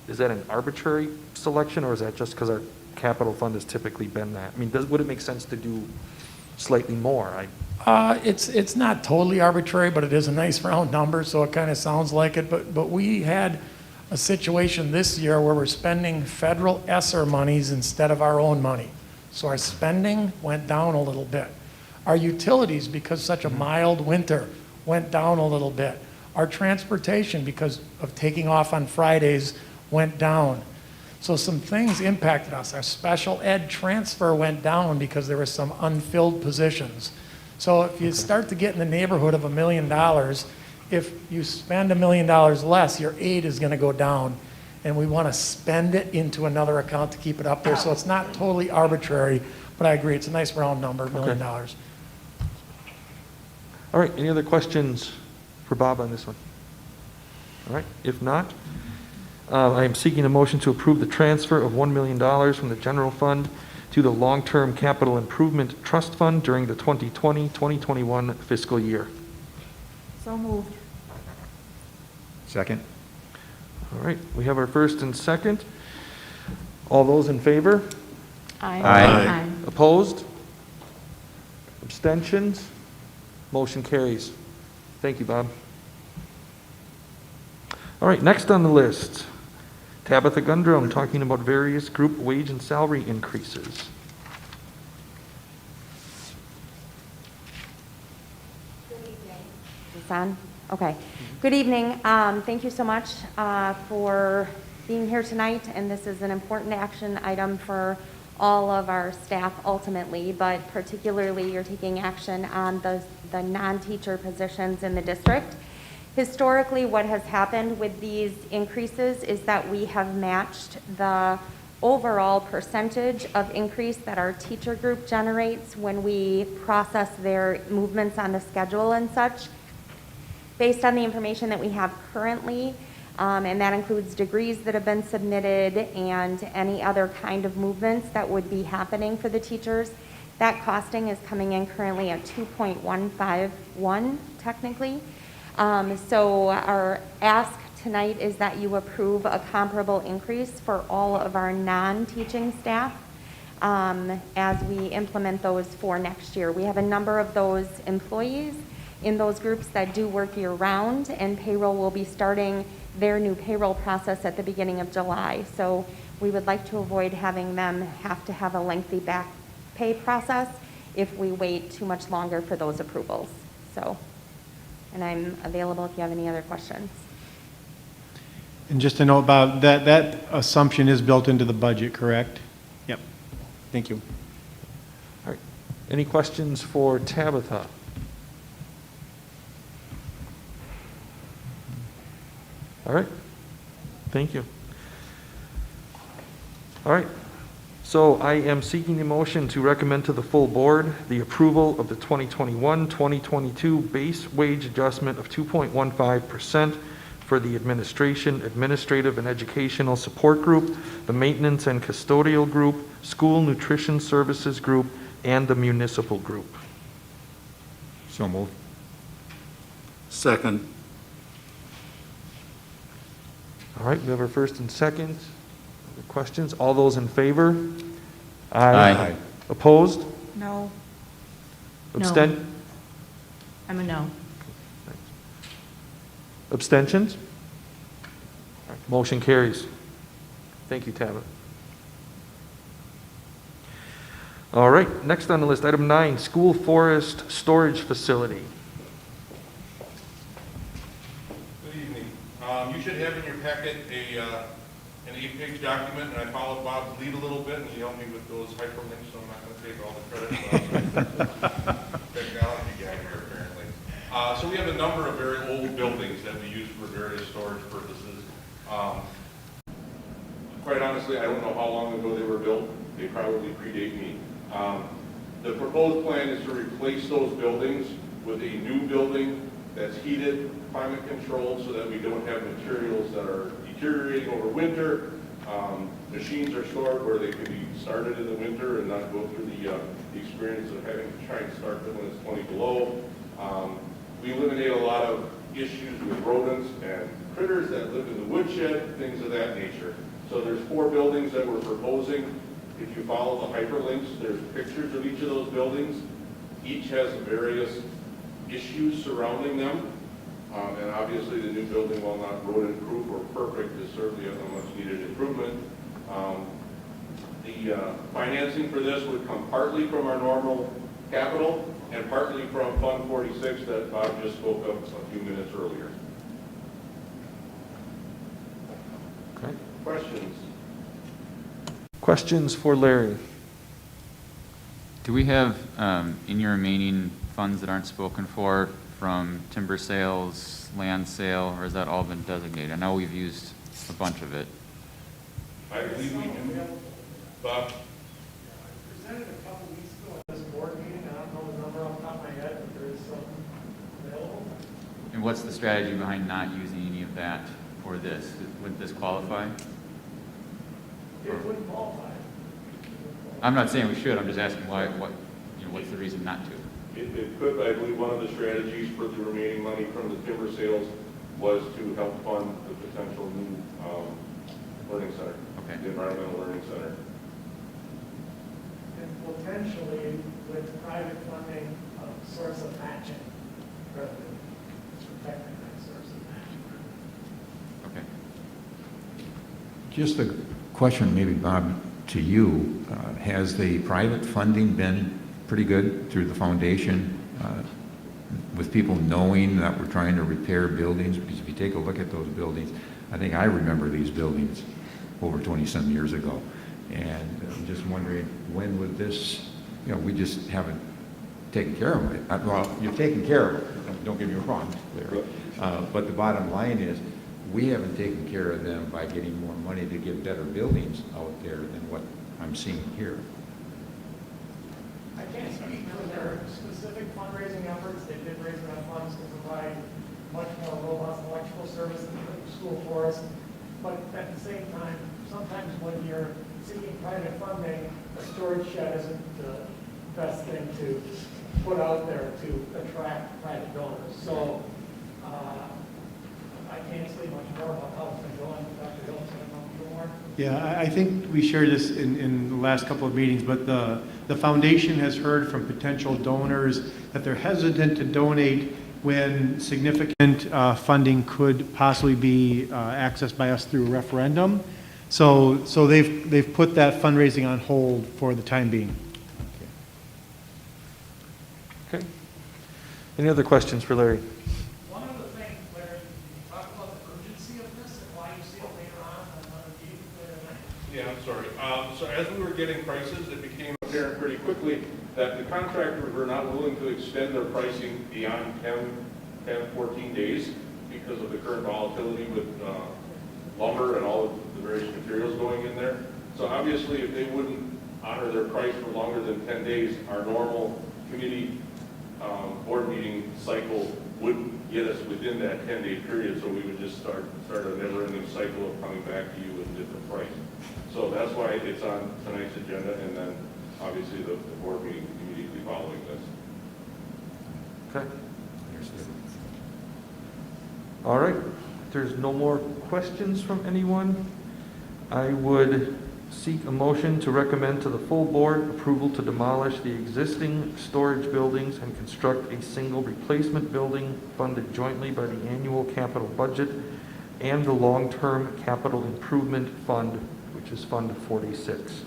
an arbitrary selection, or is that just because our capital fund has typically been that? I mean, would it make sense to do slightly more? It's not totally arbitrary, but it is a nice round number, so it kind of sounds like it. But we had a situation this year where we're spending federal ESSER monies instead of our own money. So our spending went down a little bit. Our utilities, because such a mild winter, went down a little bit. Our transportation, because of taking off on Fridays, went down. So some things impacted us. Our special ed transfer went down because there were some unfilled positions. So if you start to get in the neighborhood of $1 million, if you spend $1 million less, your aid is going to go down. And we want to spend it into another account to keep it up there. So it's not totally arbitrary, but I agree, it's a nice round number, $1 million. All right, any other questions for Bob on this one? All right, if not, I am seeking a motion to approve the transfer of $1 million from the general fund to the long-term capital improvement trust fund during the 2020-2021 fiscal year. So moved. Second. All right, we have our first and second. All those in favor? Aye. Opposed? Abstentions? Motion carries. Thank you, Bob. All right, next on the list, Tabitha Gundrum talking about various group wage and salary increases. The It's on? Okay. Good evening. Thank you so much for being here tonight, and this is an important action item for all of our staff ultimately, but particularly you're taking action on the non-teacher positions in the district. Historically, what has happened with these increases is that we have matched the overall percentage of increase that our teacher group generates when we process their movements on the schedule and such. Based on the information that we have currently, and that includes degrees that have been submitted and any other kind of movements that would be happening for the teachers, that costing is coming in currently at 2.151 technically. So our ask tonight is that you approve a comparable increase for all of our non-teaching staff as we implement those for next year. We have a number of those employees in those groups that do work year-round, and payroll will be starting their new payroll process at the beginning of July. So we would like to avoid having them have to have a lengthy back pay process if we wait too much longer for those approvals. So, and I'm available if you have any other questions. And just to know about that, that assumption is built into the budget, correct? Yep. Thank you. All right. Any questions for Tabitha? All right. Thank you. All right. So I am seeking a motion to recommend to the full board the approval of the 2021-2022 base wage adjustment of 2.15% for the administration, administrative and educational support group, the maintenance and custodial group, school nutrition services group, and the municipal group. So moved. Second. All right, we have our first and second. Other questions? All those in favor? Aye. Opposed? No. Abstent? I'm a no. Abstentions? All right, motion carries. Thank you, Tabitha. All right, next on the list, item 9, school forest storage facility. Good evening. You should have in your packet an 8-page document, and I followed Bob's lead a little bit, and he helped me with those hyperlinks, so I'm not going to take all the credit. Technology guy here, apparently. So we have a number of very old buildings that we use for various storage purposes. Quite honestly, I don't know how long ago they were built. They probably predate me. The proposed plan is to replace those buildings with a new building that's heated, climate controlled, so that we don't have materials that are deteriorating over winter. Machines are stored where they can be started in the winter and not go through the experience of having to try and start them when it's 20 below. We eliminate a lot of issues with rodents and critters that live in the woodshed, things of that nature. So there's 4 buildings that we're proposing. If you follow the hyperlinks, there's pictures of each of those buildings. Each has various issues surrounding them. And obviously the new building, while not rodent-proof or perfect, is certainly a much-needed improvement. The financing for this would come partly from our normal capital and partly from Fund 46 that Bob just spoke of a few minutes earlier. Okay. Questions? Questions for Larry? Do we have, in your remaining funds that aren't spoken for, from timber sales, land sale, or has that all been designated? I know we've used a bunch of it. I believe we do. Bob? Presented a couple weeks ago at this board meeting. I don't know the number off the top of my head, but there is something available. And what's the strategy behind not using any of that for this? Would this qualify? It wouldn't qualify. I'm not saying we should, I'm just asking why, what's the reason not to? It could, but I believe one of the strategies for the remaining money from the timber sales was to help fund the potential new learning center, Okay. the environmental learning center. And potentially with private funding, a source of matching revenue, protecting that source of matching revenue. Okay. Just a question, maybe, Bob, to you. Has the private funding been pretty good through the foundation? with people knowing that we're trying to repair buildings, because if you take a look at those buildings, I think I remember these buildings over 20-some years ago. And I'm just wondering, when would this, we just haven't taken care of it. Well, you've taken care of it, don't get me wrong there. But the bottom line is, we haven't taken care of them by getting more money to get better buildings out there than what I'm seeing here. I can't speak for their specific fundraising efforts. They did raise enough funds to provide much more robust electrical service in the school for us. But at the same time, sometimes when you're seeking private funding, a storage shed isn't the best thing to put out there to attract private donors. So I can't say much more about how it's been going. Dr. Hill's going to know a little more. Yeah, I think we shared this in the last couple of meetings, but the foundation has heard from potential donors that they're hesitant to donate when significant funding could possibly be accessed by us through a referendum. So they've put that fundraising on hold for the time being. Okay. Any other questions for Larry? One of the things, Larry, you talk about the urgency of this and why you see it later on a meeting later tonight. Yeah, I'm sorry. So as we were getting prices, it became apparent pretty quickly that the contractors were not willing to extend their pricing beyond 10, 14 days because of the current volatility with lumber and all of the various materials going in there. So obviously, if they wouldn't honor their price for longer than 10 days, our normal committee board meeting cycle wouldn't get us within that 10-day period, so we would just start a never-ending cycle of coming back to you with a different price. So that's why it's on tonight's agenda, and then obviously the board meeting immediately following this. Okay. All right. If there's no more questions from anyone, I would seek a motion to recommend to the full board approval to demolish the existing storage buildings and construct a single replacement building funded jointly by the annual capital budget and the long-term capital improvement fund, which is Fund 46.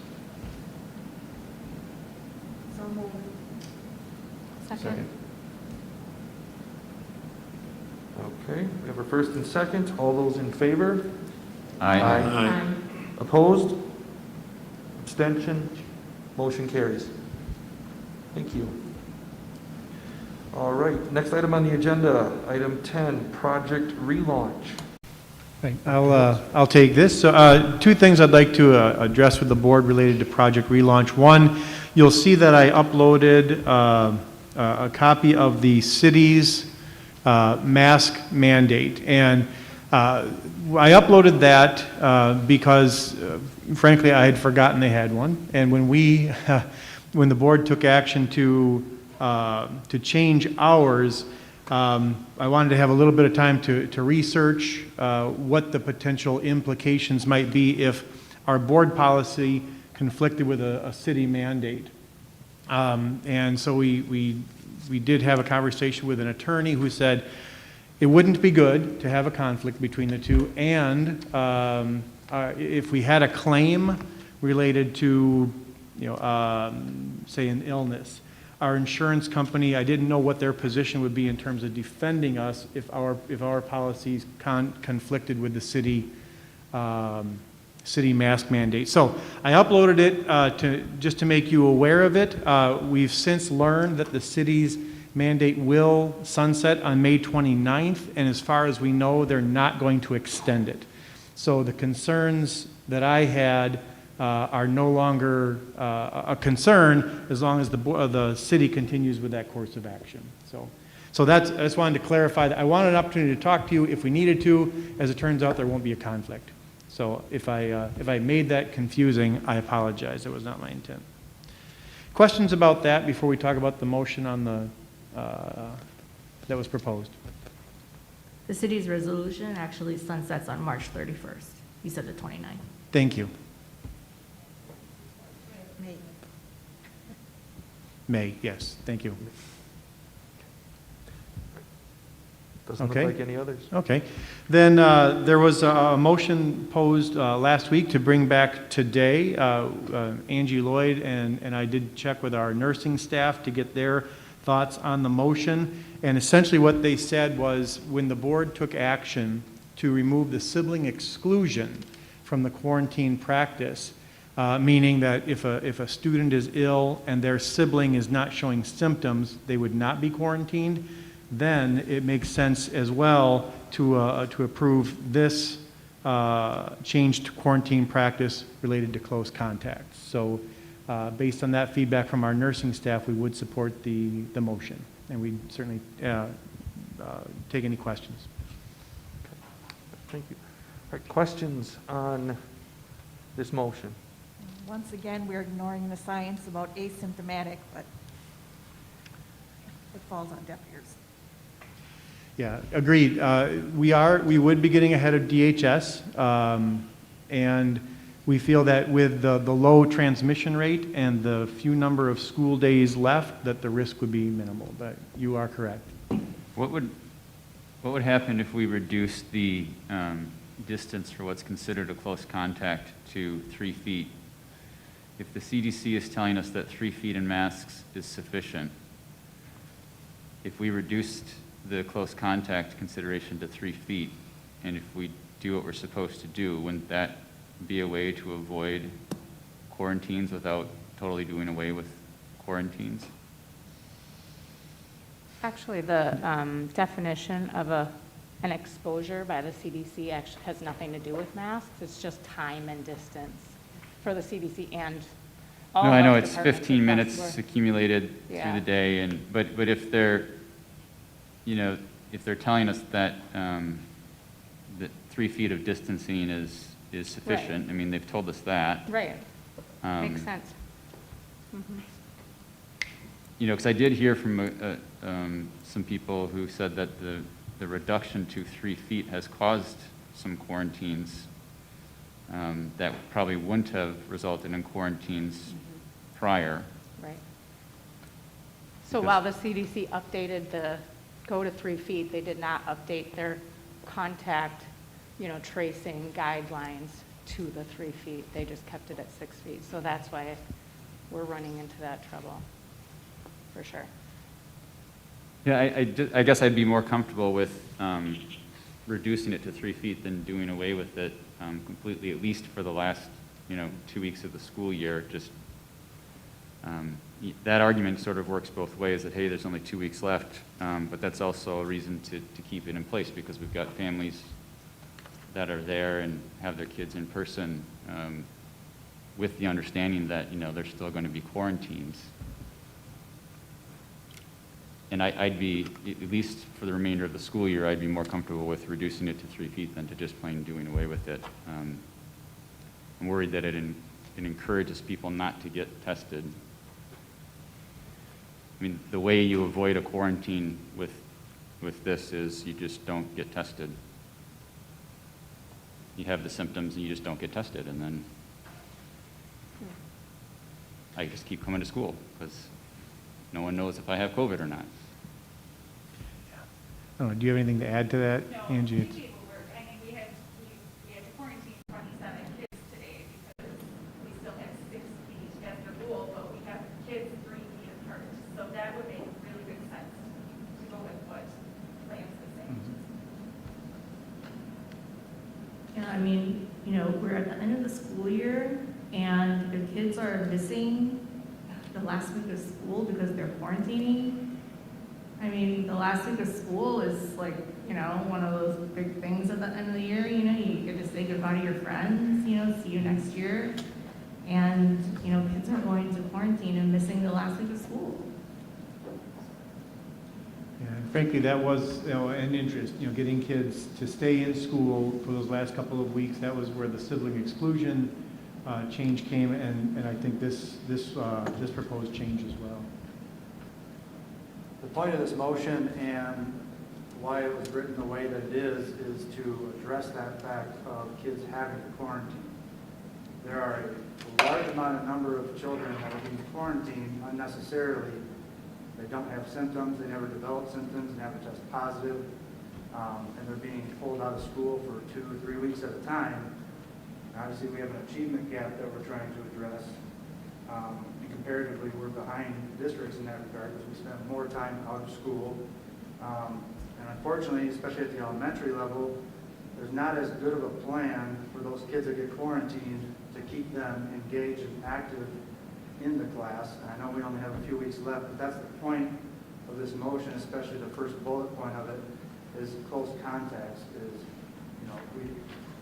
So moved. Second. Okay, we have a first and second. All those in favor? Aye. Opposed? Abstention? Motion carries. Thank you. All right, next item on the agenda, item 10, project relaunch. Right, I'll take this. So, two things I'd like to address with the board related to Project Relaunch. One, you'll see that I uploaded a copy of the city's mask mandate. And I uploaded that because, frankly, I had forgotten they had one. And when the board took action to change ours, I wanted to have a little bit of time to research what the potential implications might be if our board policy conflicted with a city mandate. And so we did have a conversation with an attorney who said it wouldn't be good to have a conflict between the two, and if we had a claim related to, say, an illness, our insurance company, I didn't know what their position would be in terms of defending us if our policies conflicted with the city mask mandate. So I uploaded it just to make you aware of it. We've since learned that the city's mandate will sunset on May 29th, and as far as we know, they're not going to extend it. So the concerns that I had are no longer a concern as long as the city continues with that course of action. So I just wanted to clarify that. I wanted an opportunity to talk to you if we needed to. As it turns out, there won't be a conflict. So if I made that confusing, I apologize. It was not my intent. Questions about that before we talk about the motion on that was proposed? The city's resolution actually sunsets on March 31st. You said the 29th. Thank you. May, yes, thank you. Doesn't look Okay. like any others. Okay. Then there was a motion posed last week to bring back today. Angie Lloyd and I did check with our nursing staff to get their thoughts on the motion. And essentially what they said was, when the board took action to remove the sibling exclusion from the quarantine practice, meaning that if a student is ill and their sibling is not showing symptoms, they would not be quarantined, then it makes sense as well to approve this change to quarantine practice related to close contacts. So based on that feedback from our nursing staff, we would support the motion, and we'd certainly take any questions. Thank you. All right, questions on this motion? Once again, we're ignoring the science about asymptomatic, but it falls on deaf ears. Yeah, agreed. We would be getting ahead of DHS, and we feel that with the low transmission rate and the few number of school days left, that the risk would be minimal, but you are correct. What would happen if we reduced the distance for what's considered a close contact to 3 feet? If the CDC is telling us that 3 feet in masks is sufficient, if we reduced the close contact consideration to 3 feet, and if we do what we're supposed to do, wouldn't that be a way to avoid quarantines without totally doing away with quarantines? Actually, the definition of an exposure by the CDC actually has nothing to do with masks. It's just time and distance for the CDC and all No, I know health it's departments 15 across minutes the board. accumulated Yeah. through the day, but if they're, if they're telling us that that 3 feet of distancing is sufficient, Right. I mean, they've told us that. Right, Um, makes sense. Mhm. Because I did hear from some people who said that the reduction to 3 feet has caused some quarantines that probably wouldn't have resulted in quarantines prior. Right. So while the CDC updated the go to 3 feet, they did not update their contact, tracing guidelines to the 3 feet. They just kept it at 6 feet. So that's why we're running into that trouble, for sure. Yeah, I guess I'd be more comfortable with reducing it to 3 feet than doing away with it completely, at least for the last, 2 weeks of the school year. Just that argument sort of works both ways, that, hey, there's only 2 weeks left, but that's also a reason to keep it in place, because we've got families that are there and have their kids in person with the understanding that, there's still going to be quarantines. And I'd be, at least for the remainder of the school year, I'd be more comfortable with reducing it to 3 feet than to just plain doing away with it. I'm worried that it encourages people not to get tested. I mean, the way you avoid a quarantine with this is you just don't get tested. You have the symptoms and you just don't get tested, and then I just keep coming to school because no one knows if I have COVID or not. Do you have anything to add to that, Angie? I mean, we had to quarantine 27 kids today because we still have 6 feet as the rule, but we have kids 3 feet apart. So that would make really good sense to go with what Lance was saying. Yeah, I mean, we're at the end of the school year, and if kids are missing the last week of school because they're quarantining, I mean, the last week of school is like, one of those big things at the end of the year, you get to say goodbye to your friends, see you next year. And, kids are going to quarantine and missing the last week of school. Yeah, and frankly, that was, an interest, getting kids to stay in school for those last couple of weeks. That was where the sibling exclusion change came, and I think this proposed change as well. The point of this motion and why it was written the way that it is to address that fact of kids having to quarantine. There are a large number of children that are being quarantined unnecessarily. They don't have symptoms, they never develop symptoms, never test positive, and they're being pulled out of school for 2 or 3 weeks at a time. Obviously, we have an achievement gap that we're trying to address. And comparatively, we're behind districts in that regard because we spend more time out of school. And unfortunately, especially at the elementary level, there's not as good of a plan for those kids that get quarantined to keep them engaged and active in the class. And I know we only have a few weeks left, but that's the point of this motion, especially the first bullet point of it, is close contacts.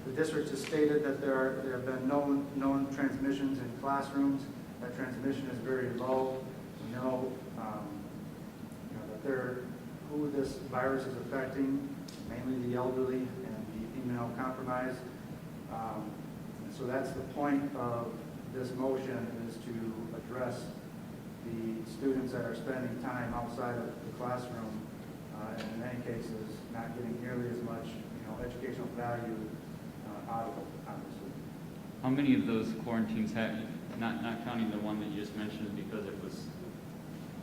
The district has stated that there have been no known transmissions in classrooms. That transmission is very low. We know, that who this virus is affecting, mainly the elderly and the immunocompromised. And so that's the point of this motion, is to address the students that are spending time outside of the classroom, and in many cases not getting nearly as much educational value out of it, obviously. How many of those quarantines have, not counting the one that you just mentioned because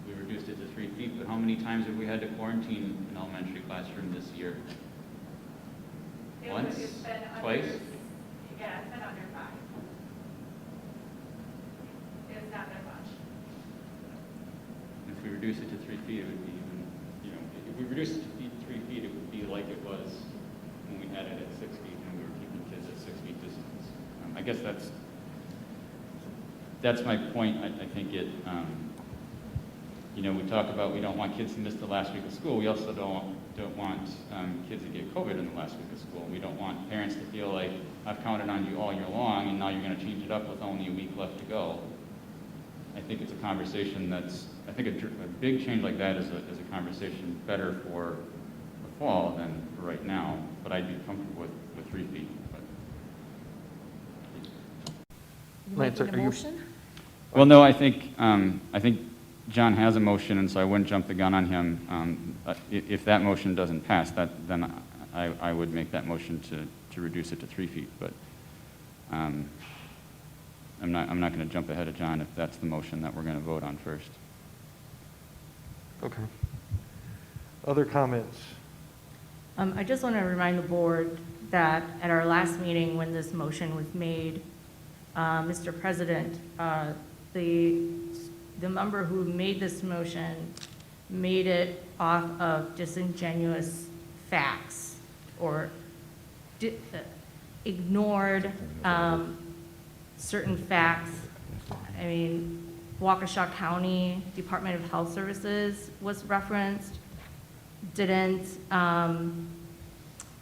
we reduced it to 3 feet, but how many times have we had to quarantine an elementary classroom this year? Once? It's been under, Twice? Yeah, it's been under 5. It's not that much. If we reduce it to 3 feet, it would be even, if we reduce it to 3 feet, it would be like it was when we had it at 6 feet and we were keeping kids at 6 feet distance. I guess that's my point. I think it, we talk about we don't want kids to miss the last week of school. We also don't want kids to get COVID in the last week of school. We don't want parents to feel like, I've counted on you all year long and now you're going to change it up with only a week left to go. I think it's a conversation I think a big change like that is a conversation better for the fall than for right now, but I'd be comfortable with 3 feet. You Lance, making a are you- motion? Well, no, I think John has a motion, and so I wouldn't jump the gun on him. If that motion doesn't pass, then I would make that motion to reduce it to 3 feet. But I'm not going to jump ahead of John if that's the motion that we're going to vote on first. Okay. Other comments? I just want to remind the board that at our last meeting, when this motion was made, Mr. President, the member who made this motion made it off of disingenuous facts or ignored certain facts. I mean, Waukesha County Department of Health Services was referenced, didn't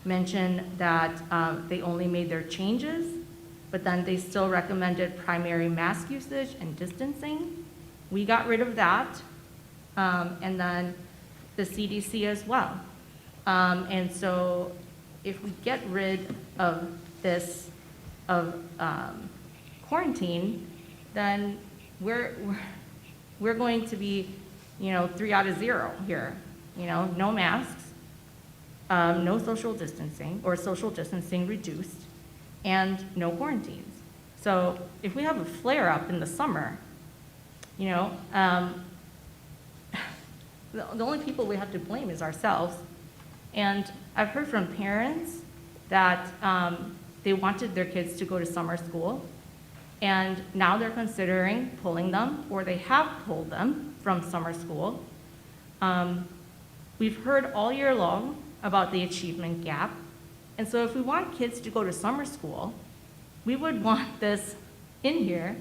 mention that they only made their changes, but then they still recommended primary mask usage and distancing. We got rid of that, and then the CDC as well. And so if we get rid of this, quarantine, then we're going to be, 3 out of 0 here. No masks, no social distancing, or social distancing reduced, and no quarantines. So if we have a flare-up in the summer, the only people we have to blame is ourselves. And I've heard from parents that they wanted their kids to go to summer school, and now they're considering pulling them, or they have pulled them from summer school. We've heard all year long about the achievement gap. And so if we want kids to go to summer school, we would want this in here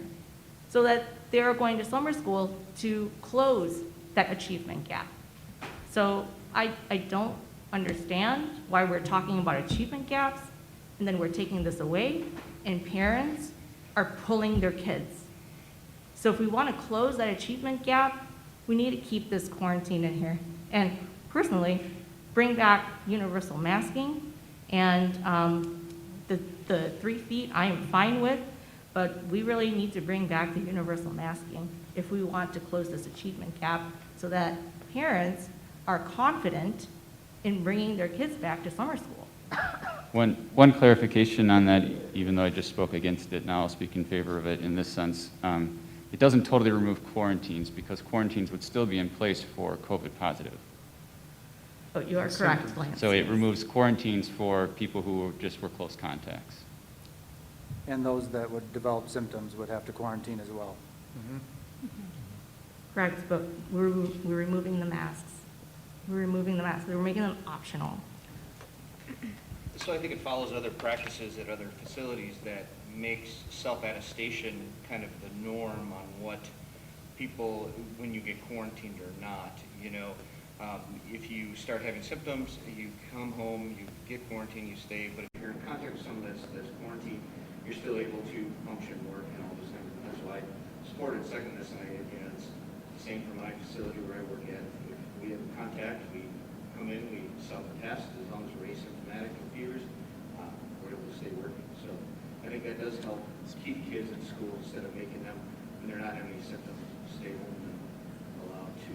so that they are going to summer school to close that achievement gap. So I don't understand why we're talking about achievement gaps and then we're taking this away and parents are pulling their kids. So if we want to close that achievement gap, we need to keep this quarantine in here. And personally, bring back universal masking, and the 3 feet I am fine with, but we really need to bring back the universal masking if we want to close this achievement gap so that parents are confident in bringing their kids back to summer school. One clarification on that, even though I just spoke against it, now I'll speak in favor of it in this sense. It doesn't totally remove quarantines because quarantines would still be in place for COVID positive. Oh, you are correct, Lance. So it removes quarantines for people who just were close contacts. And those that would develop symptoms would have to quarantine as well. Correct, but we're removing the masks. We're removing the masks. We're making them optional. So I think it follows other practices at other facilities that makes self-attestation kind of the norm on what people, when you get quarantined or not. You know, if you start having symptoms, you come home, you get quarantined, you stay, but if you're in contact with someone that's quarantined, you're still able to function, work, and all those things. And that's why I supported second this night. You know, it's the same for my facility where I work at. If we have contact, we come in, we self-attest, as long as we're asymptomatic and fevers, we're able to stay working. So I think that does help keep kids in school instead of making them, when they're not having any symptoms, stay home and allowed to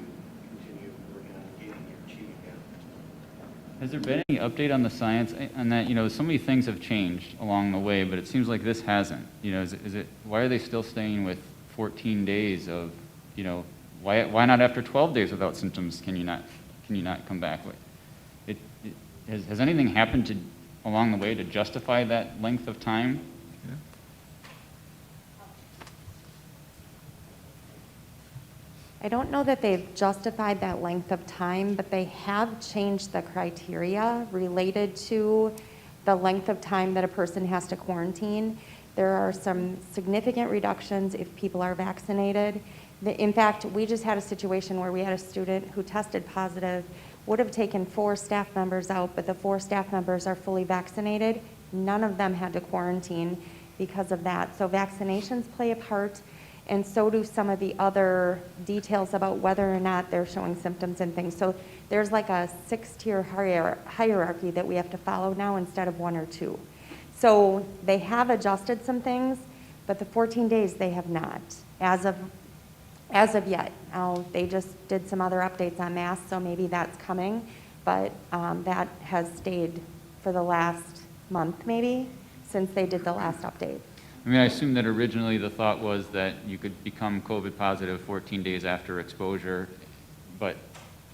continue working on getting their achieving gap. Has there been any update on the science on that? You know, so many things have changed along the way, but it seems like this hasn't. You know, why are they still staying with 14 days of, you know, why not after 12 days without symptoms can you not come back with? Has anything happened along the way to justify that length of time? I don't know that they've justified that length of time, but they have changed the criteria related to the length of time that a person has to quarantine. There are some significant reductions if people are vaccinated. In fact, we just had a situation where we had a student who tested positive, would have taken 4 staff members out, but the 4 staff members are fully vaccinated. None of them had to quarantine because of that. So vaccinations play a part, and so do some of the other details about whether or not they're showing symptoms and things. So there's like a 6-tier hierarchy that we have to follow now instead of 1 or 2. So they have adjusted some things, but the 14 days they have not, as of yet. Now, they just did some other updates on masks, so maybe that's coming, but that has stayed for the last month maybe, since they did the last update. I mean, I assume that originally the thought was that you could become COVID positive 14 days after exposure, but,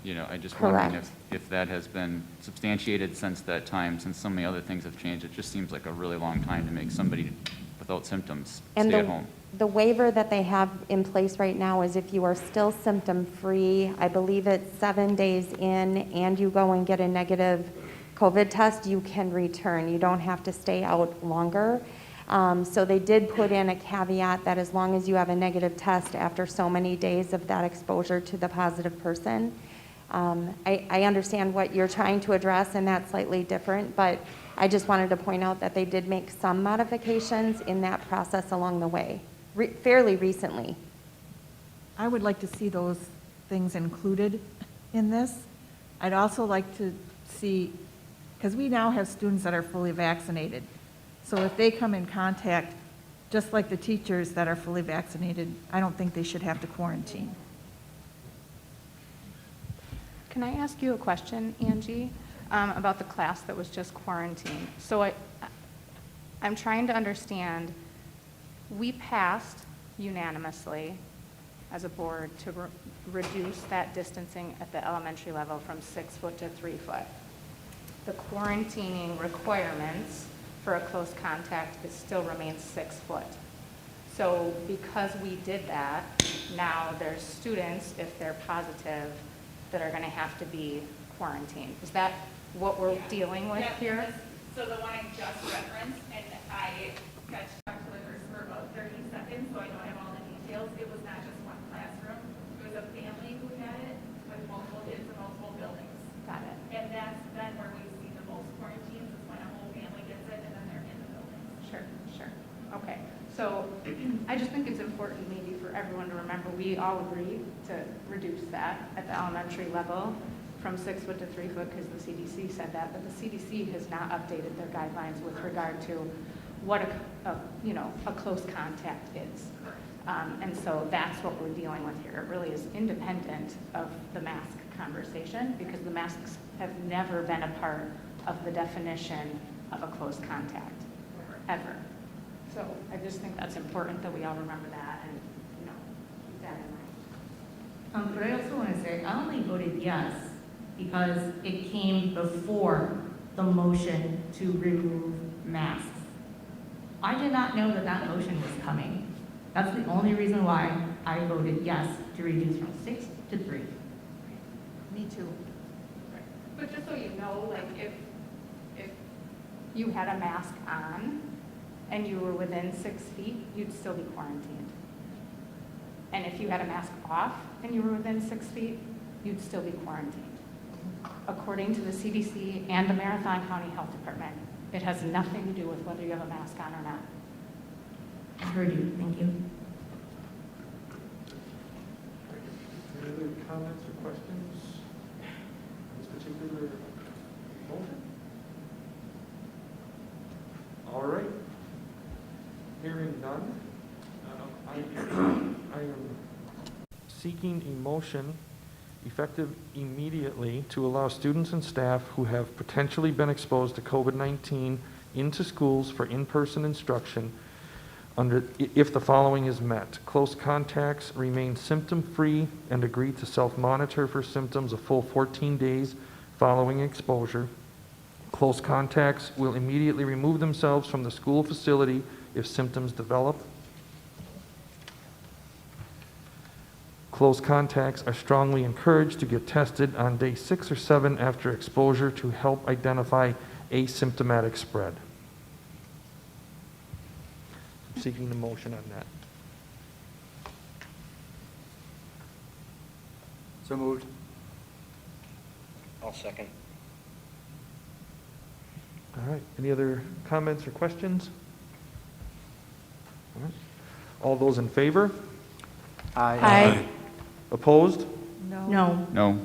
you know, I just wondering if that has been substantiated since that time, since so many other things have changed. It just seems like a really long time to make somebody without symptoms stay at home. The waiver that they have in place right now is if you are still symptom-free, I believe it's 7 days in, and you go and get a negative COVID test, you can return. You don't have to stay out longer. So they did put in a caveat that as long as you have a negative test after so many days of that exposure to the positive person. I understand what you're trying to address, and that's slightly different, but I just wanted to point out that they did make some modifications in that process along the way, fairly recently. I would like to see those things included in this. I'd also like to see, because we now have students that are fully vaccinated. So if they come in contact, just like the teachers that are fully vaccinated, I don't think they should have to quarantine. Can I ask you a question, Angie, about the class that was just quarantined? So I'm trying to understand, we passed unanimously as a board to reduce that distancing at the elementary level from 6 foot to 3 foot. The quarantining requirements for a close contact still remains 6 foot. So because we did that, now there's students, if they're positive, that are going to have to be quarantined. Is that what we're dealing with here? So the one I just referenced, and I got to talk to the nurse for about 30 seconds, so I don't have all the details. It was not just one classroom. It was a family who had it with multiple kids in multiple buildings. Got it. And that's then where we see the most quarantines, is when a whole family gets it and then they're in the buildings. Sure. Okay. So I just think it's important maybe for everyone to remember, we all agreed to reduce that at the elementary level from 6 foot to 3 foot because the CDC said that, but the CDC has not updated their guidelines with regard to what a close contact is. And so that's what we're dealing with here. It really is independent of the mask conversation because the masks have never been a part of the definition of a close contact, ever. So I just think that's important that we all remember that and, keep that in mind. But I also want to say, I only voted yes because it came before the motion to remove masks. I did not know that motion was coming. That's the only reason why I voted yes to reduce from 6 to 3. Me too. But just so you know, like, if you had a mask on and you were within 6 feet, you'd still be quarantined. And if you had a mask off and you were within 6 feet, you'd still be quarantined. According to the CDC and the Marathon County Health Department, it has nothing to do with whether you have a mask on or not. I heard you, thank you. Any other comments or questions on this particular motion? All right. Hearing none, I am seeking a motion effective immediately to allow students and staff who have potentially been exposed to COVID-19 into schools for in-person instruction if the following is met. Close contacts remain symptom-free and agree to self-monitor for symptoms a full 14 days following exposure. Close contacts will immediately remove themselves from the school facility if symptoms develop. Close contacts are strongly encouraged to get tested on day 6 or 7 after exposure to help identify asymptomatic spread. I'm seeking a motion on that. So moved. I'll second. All right. Any other comments or questions? All right. All those in favor? Aye. Opposed? No. No.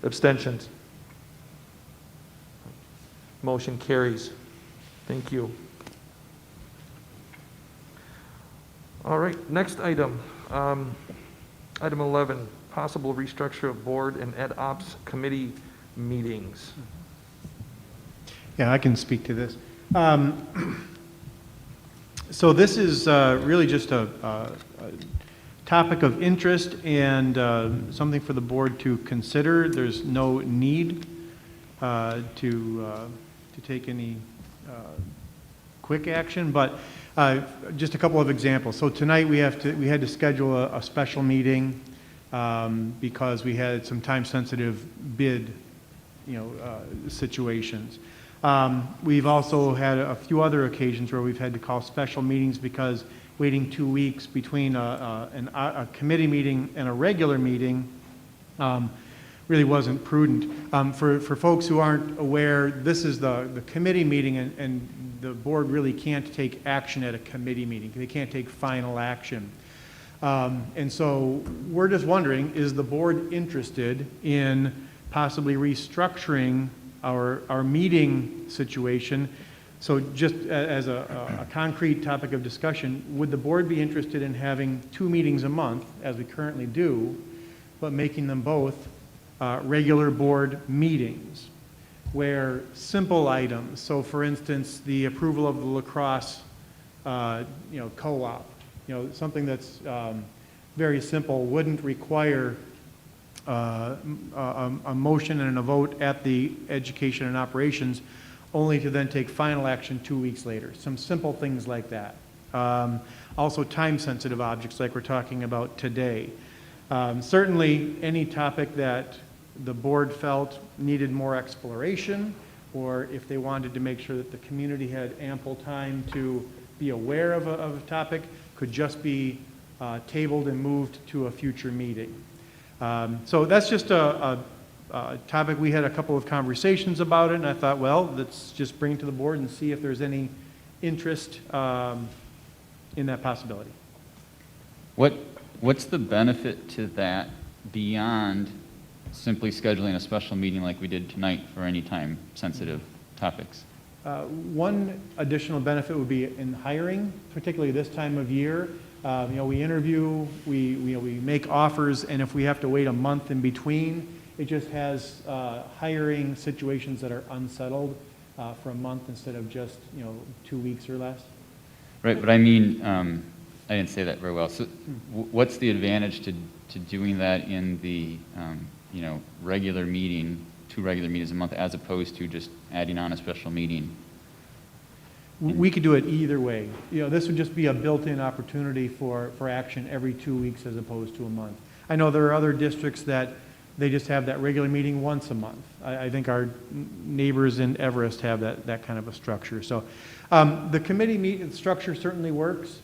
Abstentions? Motion carries. Thank you. All right, next item. Item 11, possible restructure of board and ed ops committee meetings. Yeah, I can speak to this. So this is really just a topic of interest and something for the board to consider. There's no need to take any quick action, but just a couple of examples. So tonight we had to schedule a special meeting because we had some time-sensitive bid, situations. We've also had a few other occasions where we've had to call special meetings because waiting 2 weeks between a committee meeting and a regular meeting really wasn't prudent. For folks who aren't aware, this is the committee meeting, and the board really can't take action at a committee meeting. They can't take final action. And so we're just wondering, is the board interested in possibly restructuring our meeting situation? So just as a concrete topic of discussion, would the board be interested in having 2 meetings a month, as we currently do, but making them both regular board meetings, where simple items, so for instance, the approval of the lacrosse, co-op, something that's very simple, wouldn't require a motion and a vote at the education and operations, only to then take final action 2 weeks later. Some simple things like that. Also time-sensitive objects like we're talking about today. Certainly, any topic that the board felt needed more exploration, or if they wanted to make sure that the community had ample time to be aware of a topic, could just be tabled and moved to a future meeting. So that's just a topic. We had a couple of conversations about it, and I thought, well, let's just bring it to the board and see if there's any interest in that possibility. What's the benefit to that beyond simply scheduling a special meeting like we did tonight for any time-sensitive topics? One additional benefit would be in hiring, particularly this time of year. We interview, we make offers, and if we have to wait a month in between, it just has hiring situations that are unsettled for a month instead of just 2 weeks or less. Right, but I mean, I didn't say that very well. So what's the advantage to doing that in the regular meeting, 2 regular meetings a month, as opposed to just adding on a special meeting? We could do it either way. You know, this would just be a built-in opportunity for action every 2 weeks as opposed to a month. I know there are other districts that they just have that regular meeting once a month. I think our neighbors in Everest have that kind of a structure. So the committee structure certainly works.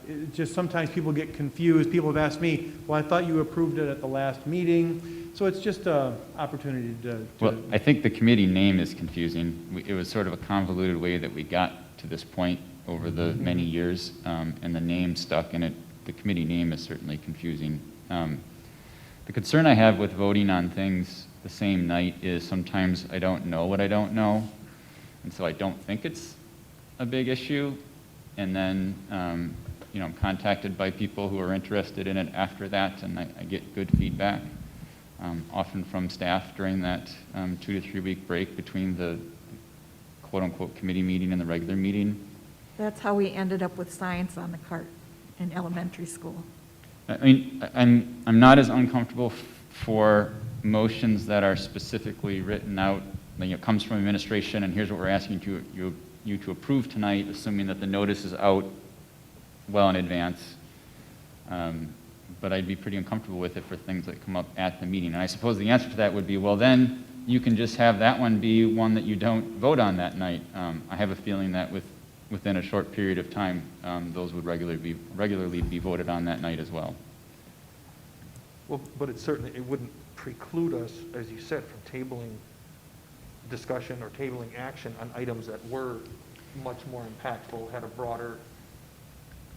It just sometimes people get confused. People have asked me, well, I thought you approved it at the last meeting. So it's just an opportunity to. Well, I think the committee name is confusing. It was sort of a convoluted way that we got to this point over the many years, and the name stuck, and the committee name is certainly confusing. The concern I have with voting on things the same night is sometimes I don't know what I don't know, and so I don't think it's a big issue, and then I'm contacted by people who are interested in it after that, and I get good feedback, often from staff during that 2 to 3 week break between the quote-unquote committee meeting and the regular meeting. That's how we ended up with science on the cart in elementary school. I mean, I'm not as uncomfortable for motions that are specifically written out, like it comes from administration, and here's what we're asking you to approve tonight, assuming that the notice is out well in advance. But I'd be pretty uncomfortable with it for things that come up at the meeting. And I suppose the answer to that would be, well, then you can just have that one be one that you don't vote on that night. I have a feeling that within a short period of time, those would regularly be voted on that night as well. Well, but it wouldn't preclude us, as you said, from tabling discussion or tabling action on items that were much more impactful, had a broader,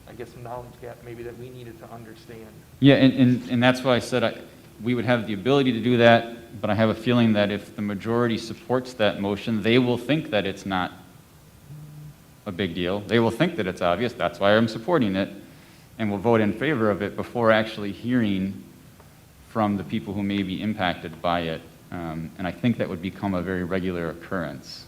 I guess, knowledge gap maybe that we needed to understand. Yeah, and that's why I said we would have the ability to do that, but I have a feeling that if the majority supports that motion, they will think that it's not a big deal. They will think that it's obvious. That's why I'm supporting it, and will vote in favor of it before actually hearing from the people who may be impacted by it. And I think that would become a very regular occurrence.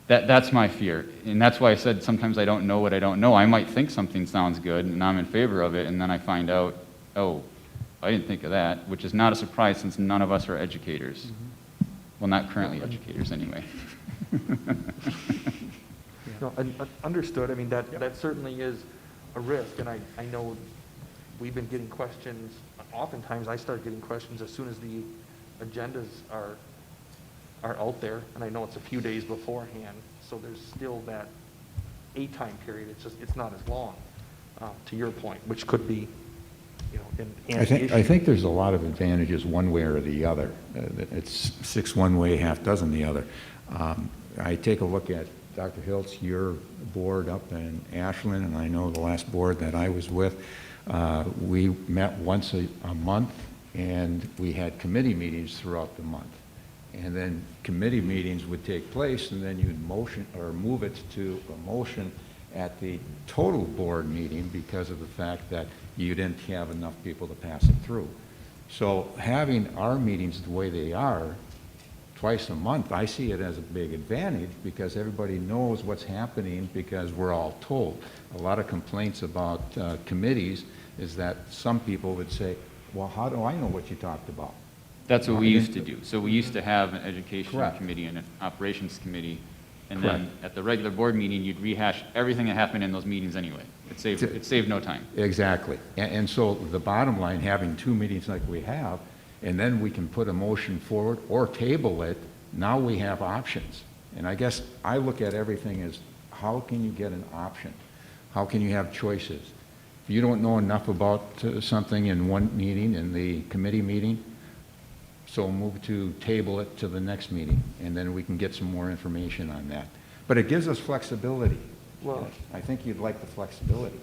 That's my fear. And that's why I said sometimes I don't know what I don't know. I might think something sounds good, and I'm in favor of it, and then I find out, oh, I didn't think of that, which is not a surprise since none of us are educators. Well, not currently educators, anyway. No, understood. I mean, that certainly is a risk, and I know we've been getting questions. Oftentimes, I start getting questions as soon as the agendas are out there, and I know it's a few days beforehand, so there's still that time period. It's not as long, to your point, which could be, an anti-issue. I think there's a lot of advantages one way or the other. It's 6 one way, half dozen the other. I take a look at Dr. Hiltz, your board up in Ashland, and I know the last board that I was with, we met once a month, and we had committee meetings throughout the month. And then committee meetings would take place, and then you'd motion or move it to a motion at the total board meeting because of the fact that you didn't have enough people to pass it through. So having our meetings the way they are, twice a month, I see it as a big advantage because everybody knows what's happening because we're all told. A lot of complaints about committees is that some people would say, well, how do I know what you talked about? That's what we used to do. So we used to have an education Correct. committee and an operations committee, and Correct. then at the regular board meeting, you'd rehash everything that happened in those meetings anyway. It saved no time. Exactly. And so the bottom line, having 2 meetings like we have, and then we can put a motion forward or table it, now we have options. And I guess I look at everything as how can you get an option? How can you have choices? If you don't know enough about something in one meeting, in the committee meeting, so move to table it to the next meeting, and then we can get some more information on that. But it gives us flexibility. Well, I think you'd like the flexibility.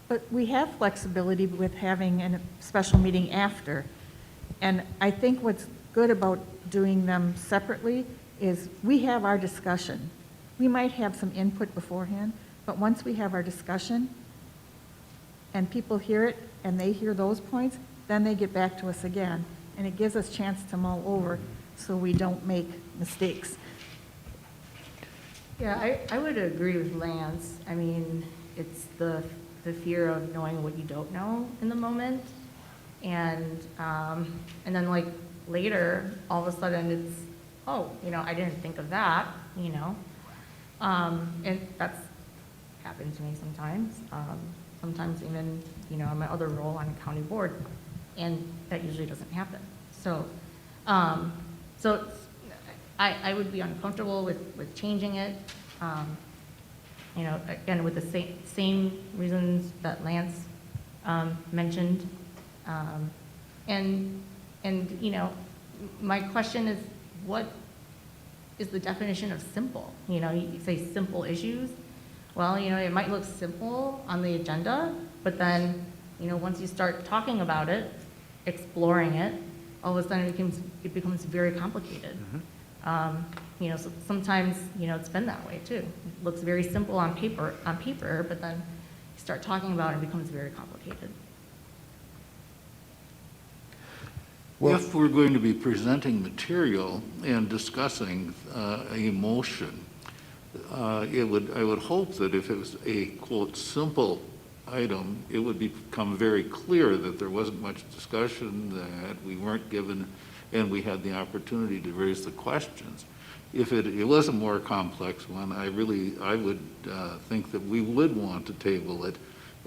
But we have flexibility with having a special meeting after. And I think what's good about doing them separately is we have our discussion. We might have some input beforehand, but once we have our discussion and people hear it and they hear those points, then they get back to us again. And it gives us a chance to mull over so we don't make mistakes. Yeah, I would agree with Lance. I mean, it's the fear of knowing what you don't know in the moment. And then like later, all of a sudden it's, oh, I didn't think of that, And that's happened to me sometimes, sometimes even, in my other role on a county board, and that usually doesn't happen. So, so I would be uncomfortable with changing it, again, with the same reasons that Lance mentioned. And my question is, what is the definition of simple? You say simple issues. Well, it might look simple on the agenda, but then, once you start talking about it, exploring it, all of a sudden it becomes very complicated. So sometimes, it's been that way too. It looks very simple on paper, but then you start talking about it, it becomes very complicated. If we're going to be presenting material and discussing a motion, I would hope that if it was a, quote, simple item, it would become very clear that there wasn't much discussion, that we weren't given, and we had the opportunity to raise the questions. If it was a more complex one, I would think that we would want to table it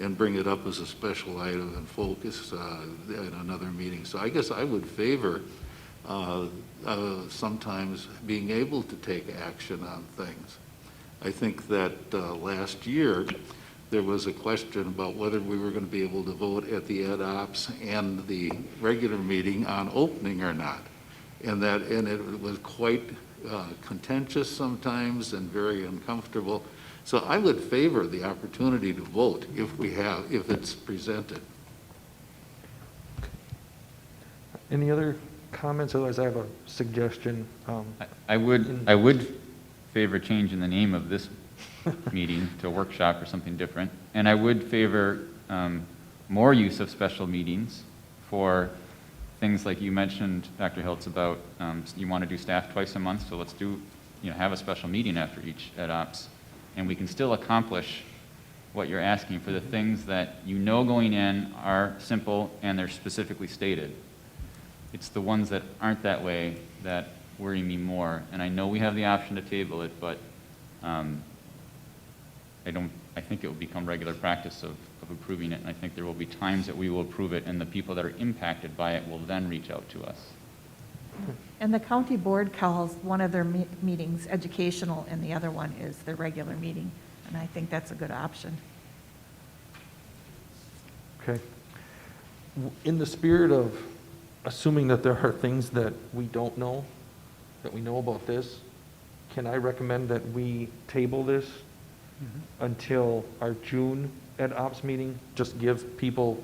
and bring it up as a special item and focus in another meeting. So I guess I would favor sometimes being able to take action on things. I think that last year there was a question about whether we were going to be able to vote at the ed ops and the regular meeting on opening or not. And it was quite contentious sometimes and very uncomfortable. So I would favor the opportunity to vote if it's presented. Any other comments? Otherwise, I have a suggestion. I would favor changing the name of this meeting to a workshop or something different. And I would favor more use of special meetings for things like you mentioned, Dr. Hiltz, about you want to do staff twice a month, so let's have a special meeting after each ed ops. And we can still accomplish what you're asking for the things that going in are simple and they're specifically stated. It's the ones that aren't that way that worry me more. And I know we have the option to table it, but I think it will become regular practice of approving it, and I think there will be times that we will approve it and the people that are impacted by it will then reach out to us. And the county board calls one of their meetings educational and the other one is their regular meeting. And I think that's a good option. Okay. In the spirit of assuming that there are things that we don't know, that we know about this, can I recommend that we table this until our June ed ops meeting? Just give people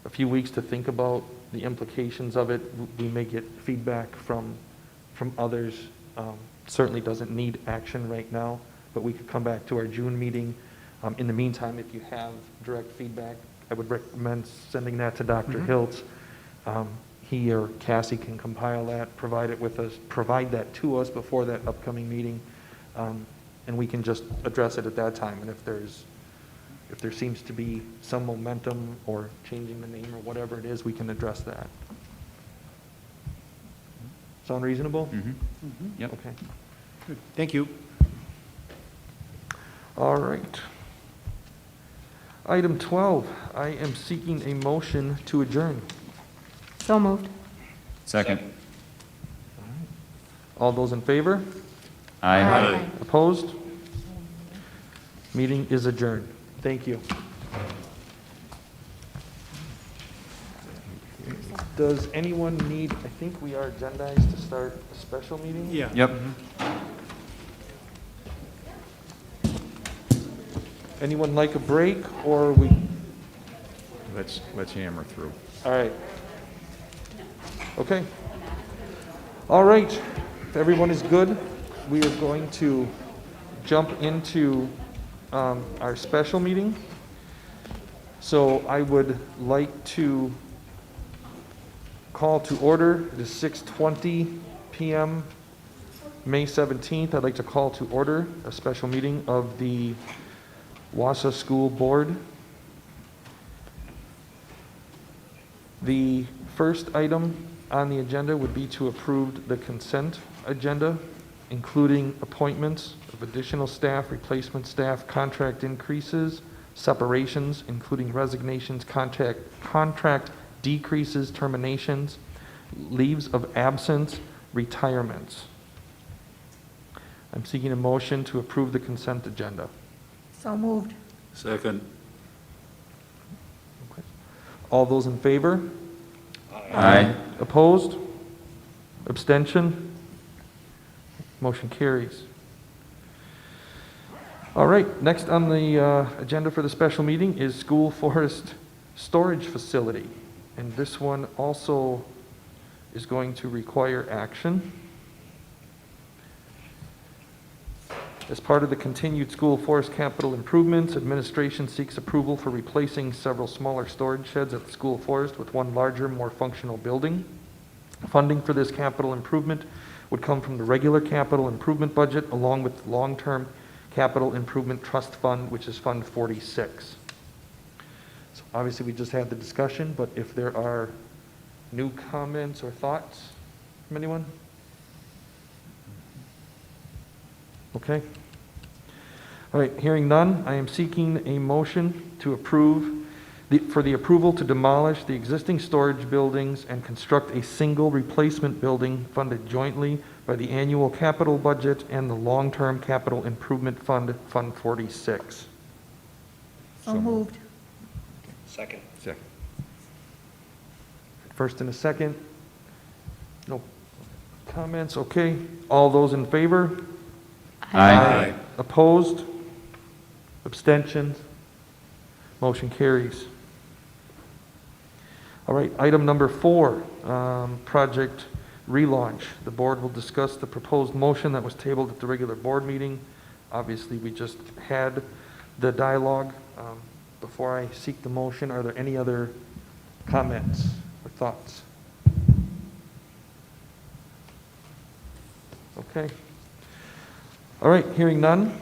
a few weeks to think about the implications of it. We may get feedback from others. Certainly doesn't need action right now, but we could come back to our June meeting. In the meantime, if you have direct feedback, I would recommend sending that to Dr. Hiltz. He or Cassie can compile that, provide that to us before that upcoming meeting, and we can just address it at that time. And if there seems to be some momentum or changing the name or whatever it is, we can address that. Sound reasonable? Yep. Okay. Good. Thank you. All right. Item 12, I am seeking a motion to adjourn. So moved. Second. All those in favor? Aye. Opposed? Meeting is adjourned. Thank you. Does anyone need, I think we are agendized to start a special meeting? Yeah. Yep. Anyone like a break, or we? Let's hammer through. All right. Okay. All right. If everyone is good, we are going to jump into our special meeting. So I would like to call to order. It is 6:20 p.m. May 17th. I'd like to call to order a special meeting of the Wausau School Board. The first item on the agenda would be to approve the consent agenda. including appointments of additional staff, replacement staff, contract increases, separations, including resignations, contract decreases, terminations, leaves of absence, retirements. I'm seeking a motion to approve the consent agenda. So moved. Second. Okay. All those in favor? Aye. Opposed? Abstention? Motion carries. All right, next on the agenda for the special meeting is school forest storage facility. And this one also is going to require action. As part of the continued school forest capital improvements, administration seeks approval for replacing several smaller storage sheds at the school forest with one larger, more functional building. Funding for this capital improvement would come from the regular capital improvement budget along with the long-term capital improvement trust fund, which is Fund 46. So obviously we just had the discussion, but if there are new comments or thoughts from anyone? Okay. All right, hearing none, I am seeking a motion to approve for the approval to demolish the existing storage buildings and construct a single replacement building funded jointly by the annual capital budget and the long-term capital improvement fund, Fund 46. So moved. Second. Second. First and a second. No comments, okay. All those in favor? Aye. Opposed? Abstentions? Motion carries. All right, item number 4, project relaunch. The board will discuss the proposed motion that was tabled at the regular board meeting. Obviously, we just had the dialogue. Before I seek the motion, are there any other comments or thoughts? Okay. All right, hearing none,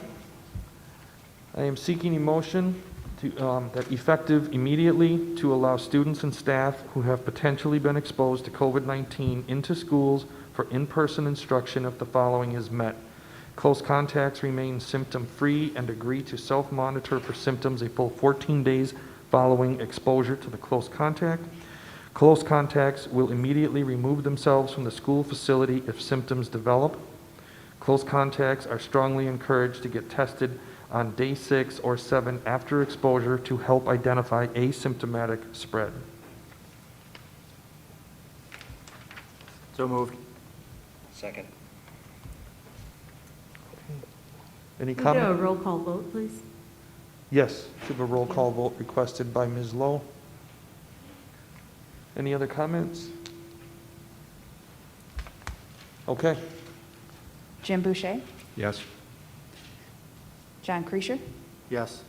I am seeking a motion to, that effective immediately to allow students and staff who have potentially been exposed to COVID-19 into schools for in-person instruction if the following is met. Close contacts remain symptom-free and agree to self-monitor for symptoms a full 14 days following exposure to the close contact. Close contacts will immediately remove themselves from the school facility if symptoms develop. Close contacts are strongly encouraged to get tested on day 6 or 7 after exposure to help identify asymptomatic spread. So moved. Second. Any Can we do a comment? roll call vote, please? Yes, should have a roll call vote requested by Ms. Lowe. Any other comments? Okay. Jim Boucher, Yes? John Creasure, Yes.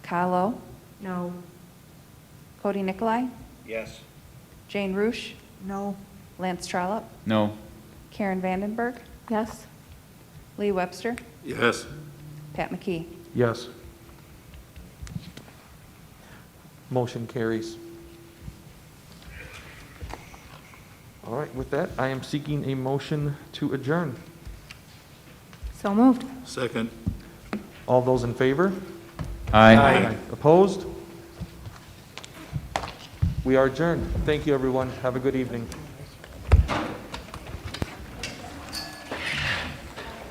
Kyle Lowe, No. Cody Nicolai, Yes. Jane Roosh, No. Lance Trollope, No. Karen Vandenberg, Yes? Lee Webster, Yes. Pat McKee. Yes. Motion carries. All right, with that, I am seeking a motion to adjourn. So moved. Second. All those in favor? Aye. Opposed? We are adjourned. Thank you, everyone. Have a good evening.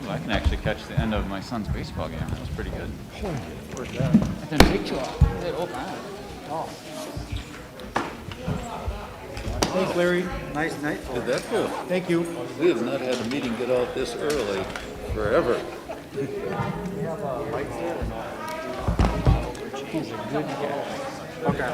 Ooh, I can actually catch the end of my son's baseball game. That was pretty good. Where's that? It didn't take too long. It opened. Thanks, Larry. Nice night. Did that go? Thank you. We have not had a meeting get out this early forever. We have lights there or no? He's a good guy. Okay.